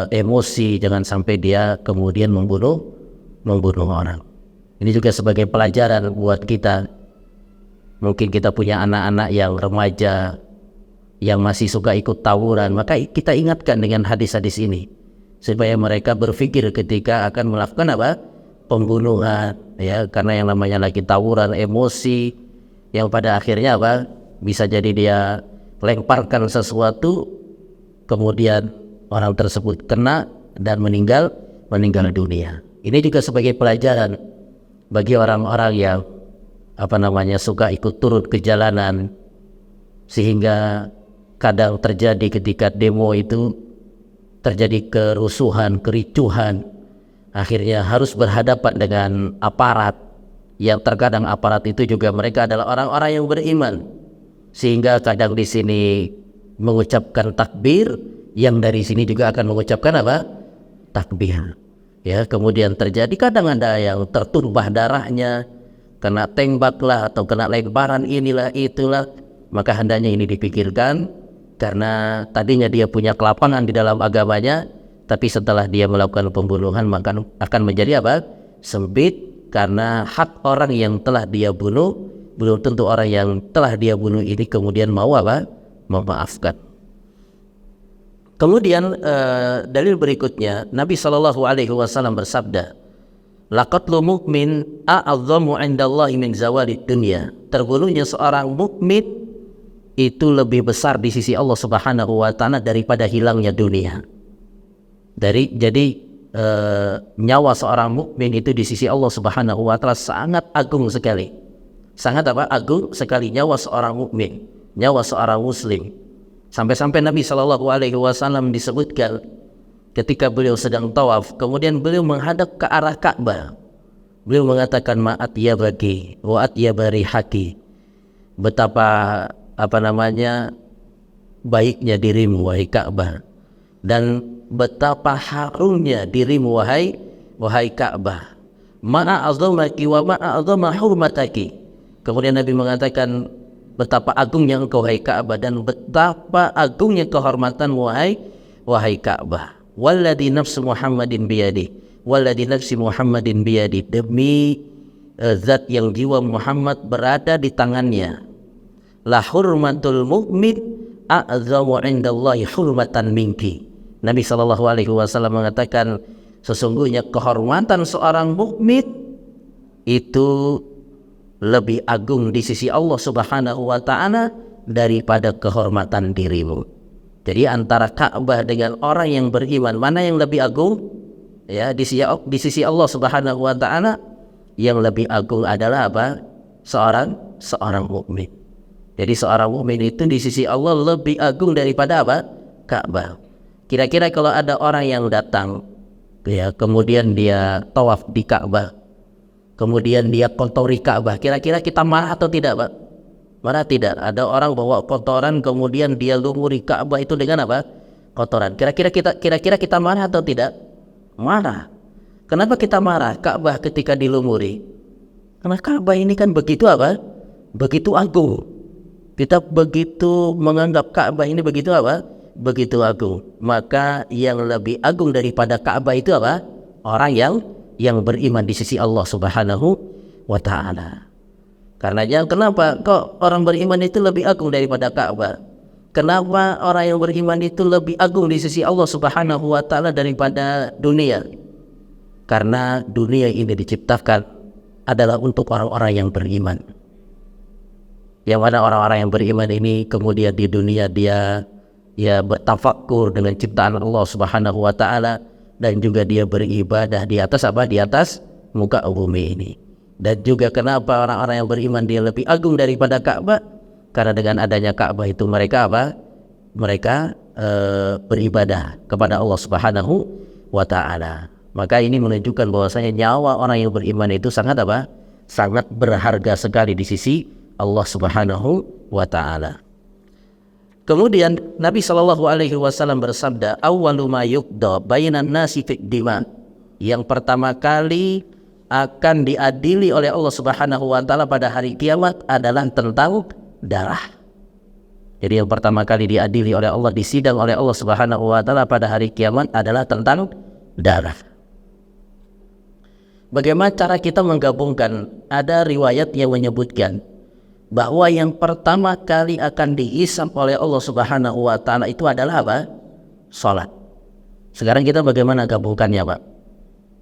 emosi, jangan sampai dia kemudian membunuh orang. Ini juga sebagai pelajaran buat kita. Mungkin kita punya anak-anak yang remaja yang masih suka ikut tawuran, maka kita ingatkan dengan hadis-hadis ini supaya mereka berpikir ketika akan melakukan pembunuhan, ya, karena yang namanya lagi tawuran emosi yang pada akhirnya bisa jadi dia lemparkan sesuatu, kemudian orang tersebut kena dan meninggal dunia. Ini juga sebagai pelajaran bagi orang-orang yang suka ikut turun ke jalanan, sehingga kadang terjadi ketika demo itu terjadi kerusuhan, kericuhan, akhirnya harus berhadapan dengan aparat, yang terkadang aparat itu juga mereka adalah orang-orang yang beriman, sehingga kadang di sini mengucapkan takbir, yang dari sini juga akan mengucapkan takbir. Ya, kemudian terjadi kadang ada yang tertumpah darahnya, kena tembak lah atau kena lemparan inilah itulah. Maka hendaknya ini dipikirkan, karena tadinya dia punya kelapangan di dalam agamanya, tapi setelah dia melakukan pembunuhan maka akan menjadi sempit, karena hak orang yang telah dia bunuh belum tentu orang yang telah dia bunuh ini kemudian mau memaafkan. Kemudian dalil berikutnya, Nabi SAW bersabda, laqatlu mu'min a'azzamu 'indallahi min zawalid dunya. Terbunuhnya seorang mukmin itu lebih besar di sisi Allah Subhanahu wa taala daripada hilangnya dunia. Jadi nyawa seorang mukmin itu di sisi Allah Subhanahu wa taala sangat agung sekali. Sangat agung sekali nyawa seorang mukmin, nyawa seorang muslim. Sampai-sampai Nabi SAW disebutkan ketika beliau sedang tawaf, kemudian beliau menghadap ke arah Ka'bah. Beliau mengatakan ma'at ya bagi wa'at ya barihaki. Betapa baiknya dirimu wahai Ka'bah, dan betapa harumnya dirimu wahai Ka'bah. Ma'a'azamaki wa ma'a'azama hurmataki. Kemudian Nabi mengatakan betapa agungnya engkau wahai Ka'bah, dan betapa agungnya kehormatan wahai Ka'bah. Walladhi nafsu Muhammadin biyadi, walladhi nafsi Muhammadin biyadi, demi zat yang jiwa Muhammad berada di tangannya. La hurmatul mu'min a'zamu 'indallahi hurmatan minki. Nabi SAW mengatakan sesungguhnya kehormatan seorang mukmin itu lebih agung di sisi Allah Subhanahu wa taala daripada kehormatan dirimu. Jadi antara Ka'bah dengan orang yang beriman, mana yang lebih agung? Ya, di sisi Allah Subhanahu wa taala yang lebih agung adalah seorang mukmin. Jadi seorang mukmin itu di sisi Allah lebih agung daripada Ka'bah. Kira-kira kalau ada orang yang datang, ya, kemudian dia tawaf di Ka'bah, kemudian dia kotori Ka'bah, kira-kira kita marah atau tidak, Pak? Marah tidak? Ada orang bawa kotoran kemudian dia lumuri Ka'bah itu dengan kotoran. Kira-kira kita marah atau tidak? Marah. Kenapa kita marah Ka'bah ketika dilumuri? Karena Ka'bah ini kan begitu begitu agung. Kita begitu menganggap Ka'bah ini begitu begitu agung. Maka yang lebih agung daripada Ka'bah itu orang yang beriman di sisi Allah Subhanahu wa taala. Karenanya kenapa kok orang beriman itu lebih agung daripada Ka'bah? Kenapa orang yang beriman itu lebih agung di sisi Allah Subhanahu wa taala daripada dunia? Karena dunia ini diciptakan adalah untuk orang-orang yang beriman. Yang mana orang-orang yang beriman ini kemudian di dunia dia bertafakkur dengan ciptaan Allah Subhanahu wa taala, dan juga dia beribadah di atas apa? Di atas muka bumi ini. Dan juga kenapa orang-orang yang beriman dia lebih agung daripada Ka'bah? Karena dengan adanya Ka'bah itu mereka apa? Mereka beribadah kepada Allah Subhanahu wa taala. Maka ini menunjukkan bahwasanya nyawa orang yang beriman itu sangat apa? Sangat berharga sekali di sisi Allah Subhanahu wa taala. Kemudian Nabi SAW bersabda, awwalu ma yuqda bainan nasi fid dima. Yang pertama kali akan diadili oleh Allah Subhanahu wa taala pada hari kiamat adalah tentang darah. Jadi yang pertama kali diadili oleh Allah, disidang oleh Allah Subhanahu wa taala pada hari kiamat adalah tentang darah. Bagaimana cara kita menggabungkan? Ada riwayat yang menyebutkan bahwa yang pertama kali akan dihisab oleh Allah Subhanahu wa taala itu adalah apa? Salat. Sekarang kita bagaimana gabungkannya, Pak?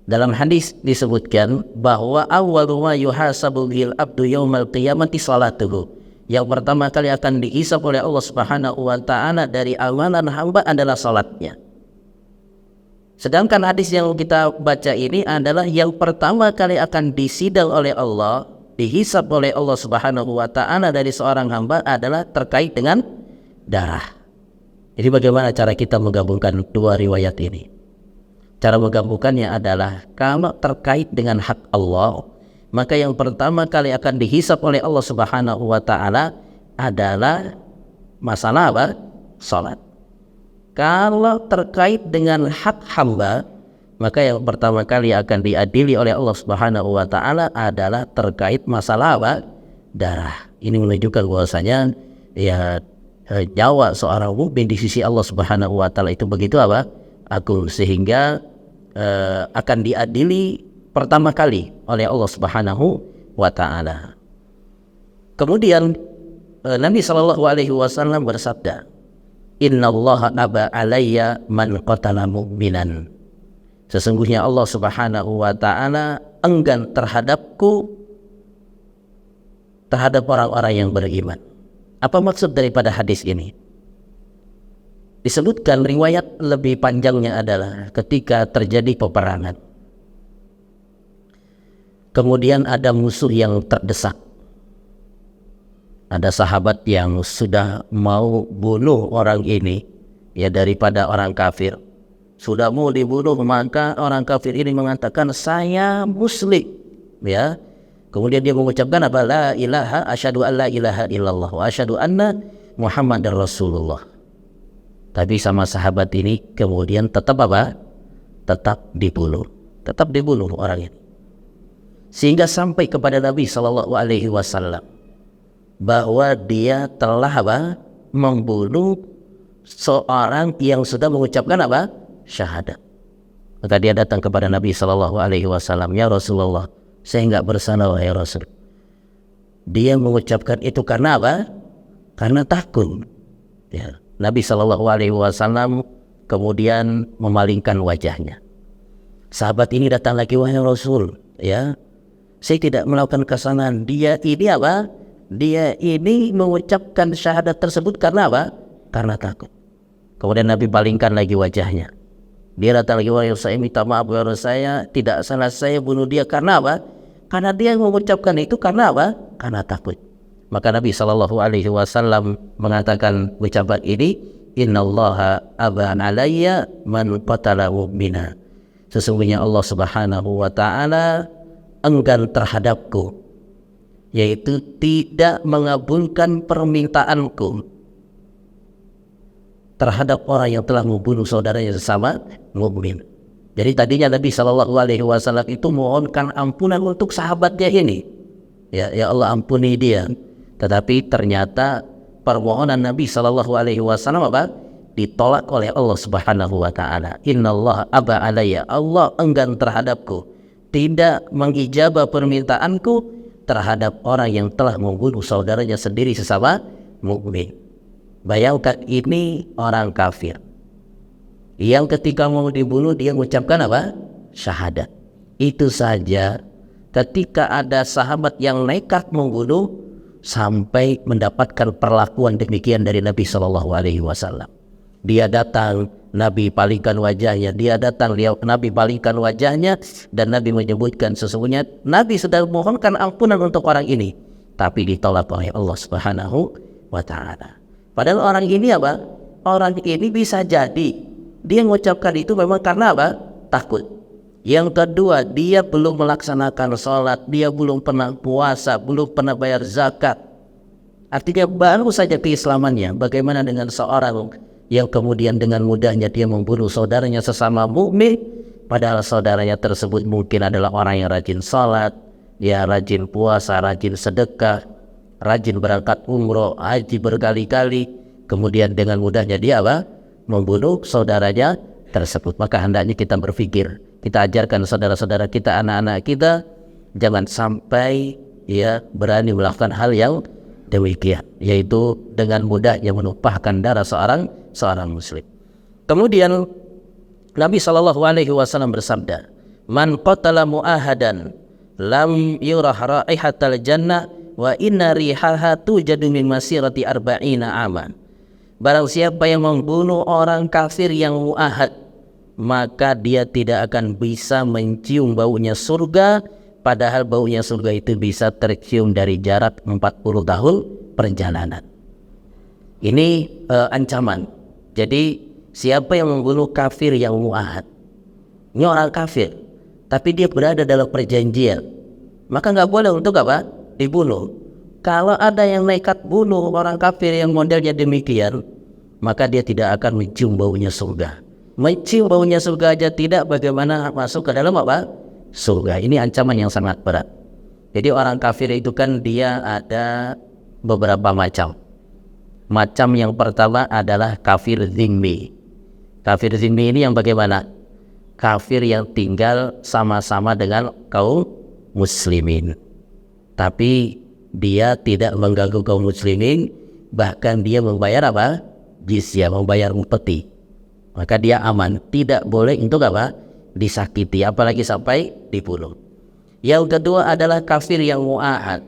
Dalam hadis disebutkan bahwa awwalu ma yuhasabu bil abdu yaumal qiyamati salatuhu. Yang pertama kali akan dihisab oleh Allah Subhanahu wa taala dari amalan hamba adalah salatnya. Sedangkan hadis yang kita baca ini adalah yang pertama kali akan disidang oleh Allah, dihisab oleh Allah Subhanahu wa taala dari seorang hamba adalah terkait dengan darah. Jadi bagaimana cara kita menggabungkan dua riwayat ini? Cara menggabungkannya adalah kalau terkait dengan hak Allah, maka yang pertama kali akan dihisab oleh Allah Subhanahu wa taala adalah masalah apa? Salat. Kalau terkait dengan hak hamba, maka yang pertama kali akan diadili oleh Allah Subhanahu wa taala adalah terkait masalah apa? Darah. Ini menunjukkan bahwasanya nyawa seorang mukmin di sisi Allah Subhanahu wa taala itu begitu apa? Agung, sehingga akan diadili pertama kali oleh Allah Subhanahu wa taala. Kemudian Nabi SAW bersabda, innallaha aba alayya man qatala mu'minan. Sesungguhnya Allah Subhanahu wa taala enggan terhadapku, terhadap orang-orang yang beriman. Apa maksud daripada hadis ini? Disebutkan riwayat lebih panjangnya adalah ketika terjadi peperangan. Kemudian ada musuh yang terdesak. Ada sahabat yang sudah mau bunuh orang ini, daripada orang kafir. Sudah mau dibunuh, maka orang kafir ini mengatakan, saya muslim, Kemudian dia mengucapkan apa? La ilaha, asyhadu an la ilaha illallah wa asyhadu anna Muhammadar Rasulullah. Tapi sama sahabat ini kemudian tetap apa? Tetap dibunuh orang ini. Sehingga sampai kepada Nabi SAW bahwa dia telah apa? Membunuh seorang yang sudah mengucapkan apa? Syahadat. Maka dia datang kepada Nabi SAW, ya Rasulullah, saya enggak bersalah wahai Rasul. Dia mengucapkan itu karena apa? Karena takut. Nabi SAW kemudian memalingkan wajahnya. Sahabat ini datang lagi, wahai Rasul, saya tidak melakukan kesalahan. Dia ini apa? Dia ini mengucapkan syahadat tersebut karena apa? Karena takut. Kemudian Nabi palingkan lagi wajahnya. Dia datang lagi, wahai saya minta maaf, wahai saya tidak salah, saya bunuh dia karena apa? Karena dia mengucapkan itu karena apa? Karena takut. Maka Nabi SAW mengatakan ucapan ini, innallaha aban alayya man qatala mu'mina. Sesungguhnya Allah Subhanahu wa taala enggan terhadapku, yaitu tidak mengabulkan permintaanku terhadap orang yang telah membunuh saudaranya sesama mukmin. Jadi tadinya Nabi SAW itu mohonkan ampunan untuk sahabatnya ini, ya Allah ampuni dia. Tetapi ternyata permohonan Nabi SAW apa? Ditolak oleh Allah Subhanahu wa taala. Innallaha aba alayya, Allah enggan terhadapku, tidak mengijabah permintaanku terhadap orang yang telah membunuh saudaranya sendiri sesama mukmin. Bayangkan ini orang kafir yang ketika mau dibunuh dia mengucapkan apa? Syahadat. Itu saja ketika ada sahabat yang nekat membunuh sampai mendapatkan perlakuan demikian dari Nabi Shallallahu Alaihi Wasallam. Dia datang, Nabi palingkan wajahnya. Dia datang, Nabi palingkan wajahnya, dan Nabi menyebutkan sesungguhnya Nabi sedang mohonkan ampunan untuk orang ini, tapi ditolak oleh Allah Subhanahu wa Ta'ala. Padahal orang ini apa? Orang ini bisa jadi dia mengucapkan itu memang karena apa? Takut. Yang kedua, dia belum melaksanakan sholat, dia belum pernah puasa, belum pernah bayar zakat. Artinya baru saja keislamannya. Bagaimana dengan seorang yang kemudian dengan mudahnya dia membunuh saudaranya sesama mukmin, padahal saudaranya tersebut mungkin adalah orang yang rajin sholat, dia rajin puasa, rajin sedekah, rajin berangkat umroh, haji berkali-kali, kemudian dengan mudahnya dia apa? Membunuh saudaranya tersebut. Maka hendaknya kita berpikir, kita ajarkan saudara-saudara kita, anak-anak kita, jangan sampai ya berani melakukan hal yang demikian, yaitu dengan mudahnya menumpahkan darah seorang muslim. Kemudian Nabi Shallallahu Alaihi Wasallam bersabda, "Man qatala mu'ahadan lam yurah raihatal jannah wa inna rihaha tujadu min masirati arba'ina aman." Barang siapa yang membunuh orang kafir yang mu'ahad, maka dia tidak akan bisa mencium baunya surga, padahal baunya surga itu bisa tercium dari jarak 40 tahun perjalanan. Ini ancaman. Jadi siapa yang membunuh kafir yang mu'ahad, ini orang kafir, tapi dia berada dalam perjanjian, maka nggak boleh untuk apa? Dibunuh. Kalau ada yang nekat bunuh orang kafir yang modelnya demikian, maka dia tidak akan mencium baunya surga. Mencium baunya surga aja tidak, bagaimana masuk ke dalam apa? Surga. Ini ancaman yang sangat berat. Jadi orang kafir itu kan dia ada beberapa macam. Macam yang pertama adalah kafir zimmi. Kafir zimmi ini yang bagaimana? Kafir yang tinggal sama-sama dengan kaum muslimin, tapi dia tidak mengganggu kaum muslimin, bahkan dia membayar apa? Jizyah, membayar upeti. Maka dia aman, tidak boleh untuk apa? Disakiti, apalagi sampai dibunuh. Yang kedua adalah kafir yang mu'ahad.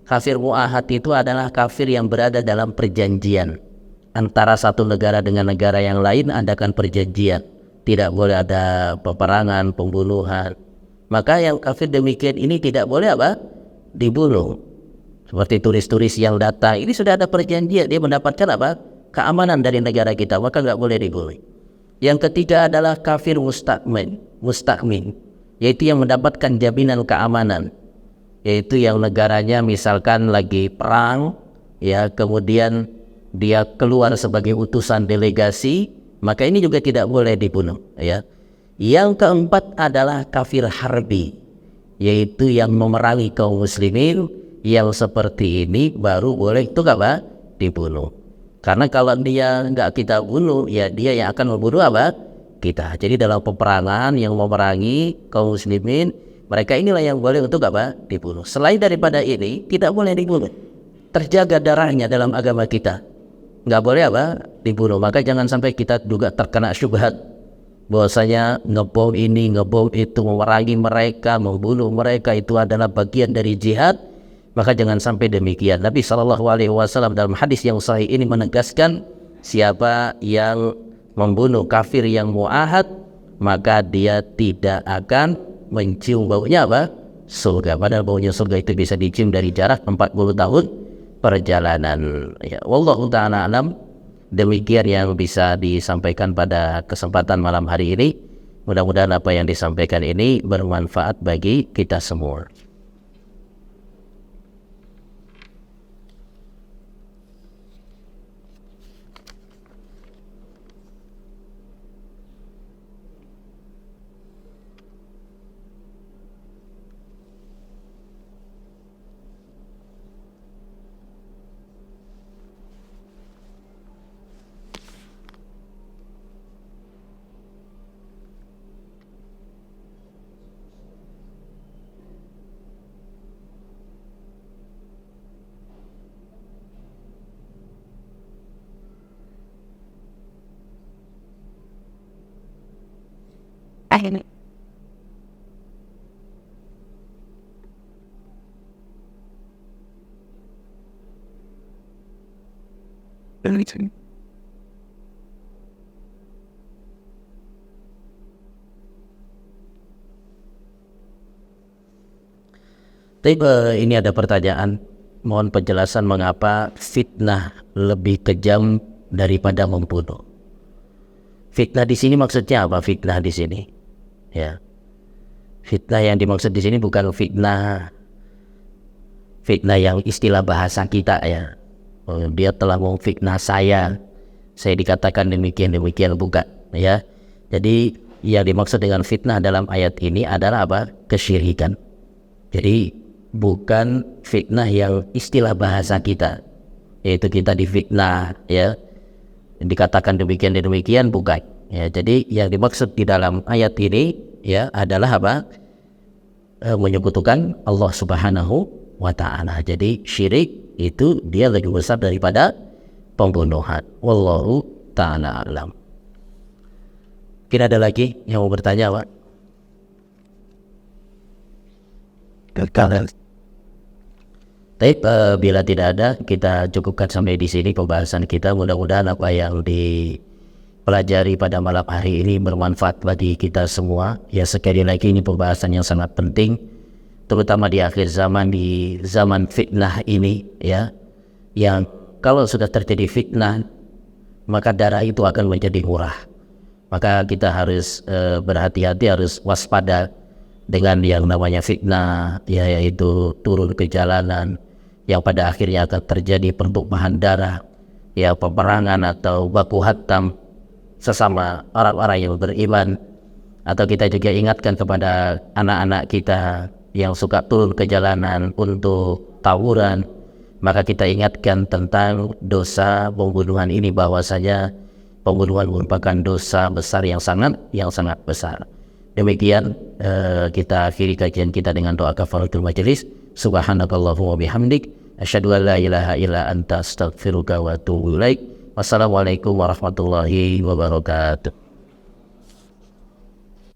Kafir mu'ahad itu adalah kafir yang berada dalam perjanjian antara satu negara dengan negara yang lain, adakan perjanjian. Tidak boleh ada peperangan, pembunuhan. Maka yang kafir demikian ini tidak boleh apa? Dibunuh. Seperti turis-turis yang datang, ini sudah ada perjanjian, dia mendapatkan apa? Keamanan dari negara kita, maka nggak boleh dibunuh. Yang ketiga adalah kafir mustakmin, yaitu yang mendapatkan jaminan keamanan, yaitu yang negaranya misalkan lagi perang, ya kemudian dia keluar sebagai utusan delegasi, maka ini juga tidak boleh dibunuh, ya. Yang keempat adalah kafir harbi, yaitu yang memerangi kaum muslimin. Yang seperti ini baru boleh itu apa? Dibunuh. Karena kalau dia nggak kita bunuh, ya dia yang akan membunuh apa? Kita. Jadi dalam peperangan yang memerangi kaum muslimin, mereka inilah yang boleh untuk apa? Dibunuh. Selain daripada ini, tidak boleh dibunuh. Terjaga darahnya dalam agama kita, nggak boleh apa? Dibunuh. Maka jangan sampai kita juga terkena syubhat bahwasanya ngebom ini, ngebom itu, memerangi mereka, membunuh mereka itu adalah bagian dari jihad. Maka jangan sampai demikian. Nabi Shallallahu Alaihi Wasallam dalam hadis yang sahih ini menegaskan, siapa yang membunuh kafir yang mu'ahad, maka dia tidak akan mencium baunya apa? Surga. Padahal baunya surga itu bisa dicium dari jarak 40 tahun perjalanan. Ya, wallahu ta'ala alam. Demikian yang bisa disampaikan pada kesempatan malam hari ini. Mudah-mudahan apa yang disampaikan ini bermanfaat bagi kita semua. ini. Tapi ini ada pertanyaan, mohon penjelasan mengapa fitnah lebih kejam daripada membunuh. Fitnah di sini maksudnya apa? Fitnah di sini, ya. Fitnah yang dimaksud di sini bukan fitnah yang istilah bahasa kita, ya. Oh, dia telah memfitnah saya dikatakan demikian bukan, ya. Jadi yang dimaksud dengan fitnah dalam ayat ini adalah apa? Kesyirikan. Jadi bukan fitnah yang istilah bahasa kita, yaitu kita difitnah, ya, dikatakan demikian bukan, ya. Jadi yang dimaksud di dalam ayat ini, ya, adalah apa? Menyekutukan Allah Subhanahu wa ta'ala. Jadi syirik itu dia lebih besar daripada pembunuhan. Wallahu ta'ala alam. Kira ada lagi yang mau bertanya, Pak? Tapi bila tidak ada, kita cukupkan sampai di sini pembahasan kita. Mudah-mudahan apa yang dipelajari pada malam hari ini bermanfaat bagi kita semua. Ya, sekali lagi ini pembahasan yang sangat penting, terutama di akhir zaman, di zaman fitnah ini, ya, yang kalau sudah terjadi fitnah maka darah itu akan menjadi murah. Maka kita harus berhati-hati, harus waspada dengan yang namanya fitnah, ya, yaitu turun ke jalanan yang pada akhirnya akan terjadi pertumpahan darah, ya, peperangan atau baku hantam sesama orang-orang yang beriman. Atau kita juga ingatkan kepada anak-anak kita yang suka turun ke jalanan untuk tawuran, maka kita ingatkan tentang dosa pembunuhan ini, bahwasanya pembunuhan merupakan dosa besar yang sangat besar. Demikian kita akhiri kajian kita dengan doa kafaratul majelis. Subhanakallahumma bihamdik, asyhadu an la ilaha illa anta, astaghfiruka wa atubu ilaik. Wassalamualaikum warahmatullahi wabarakatuh.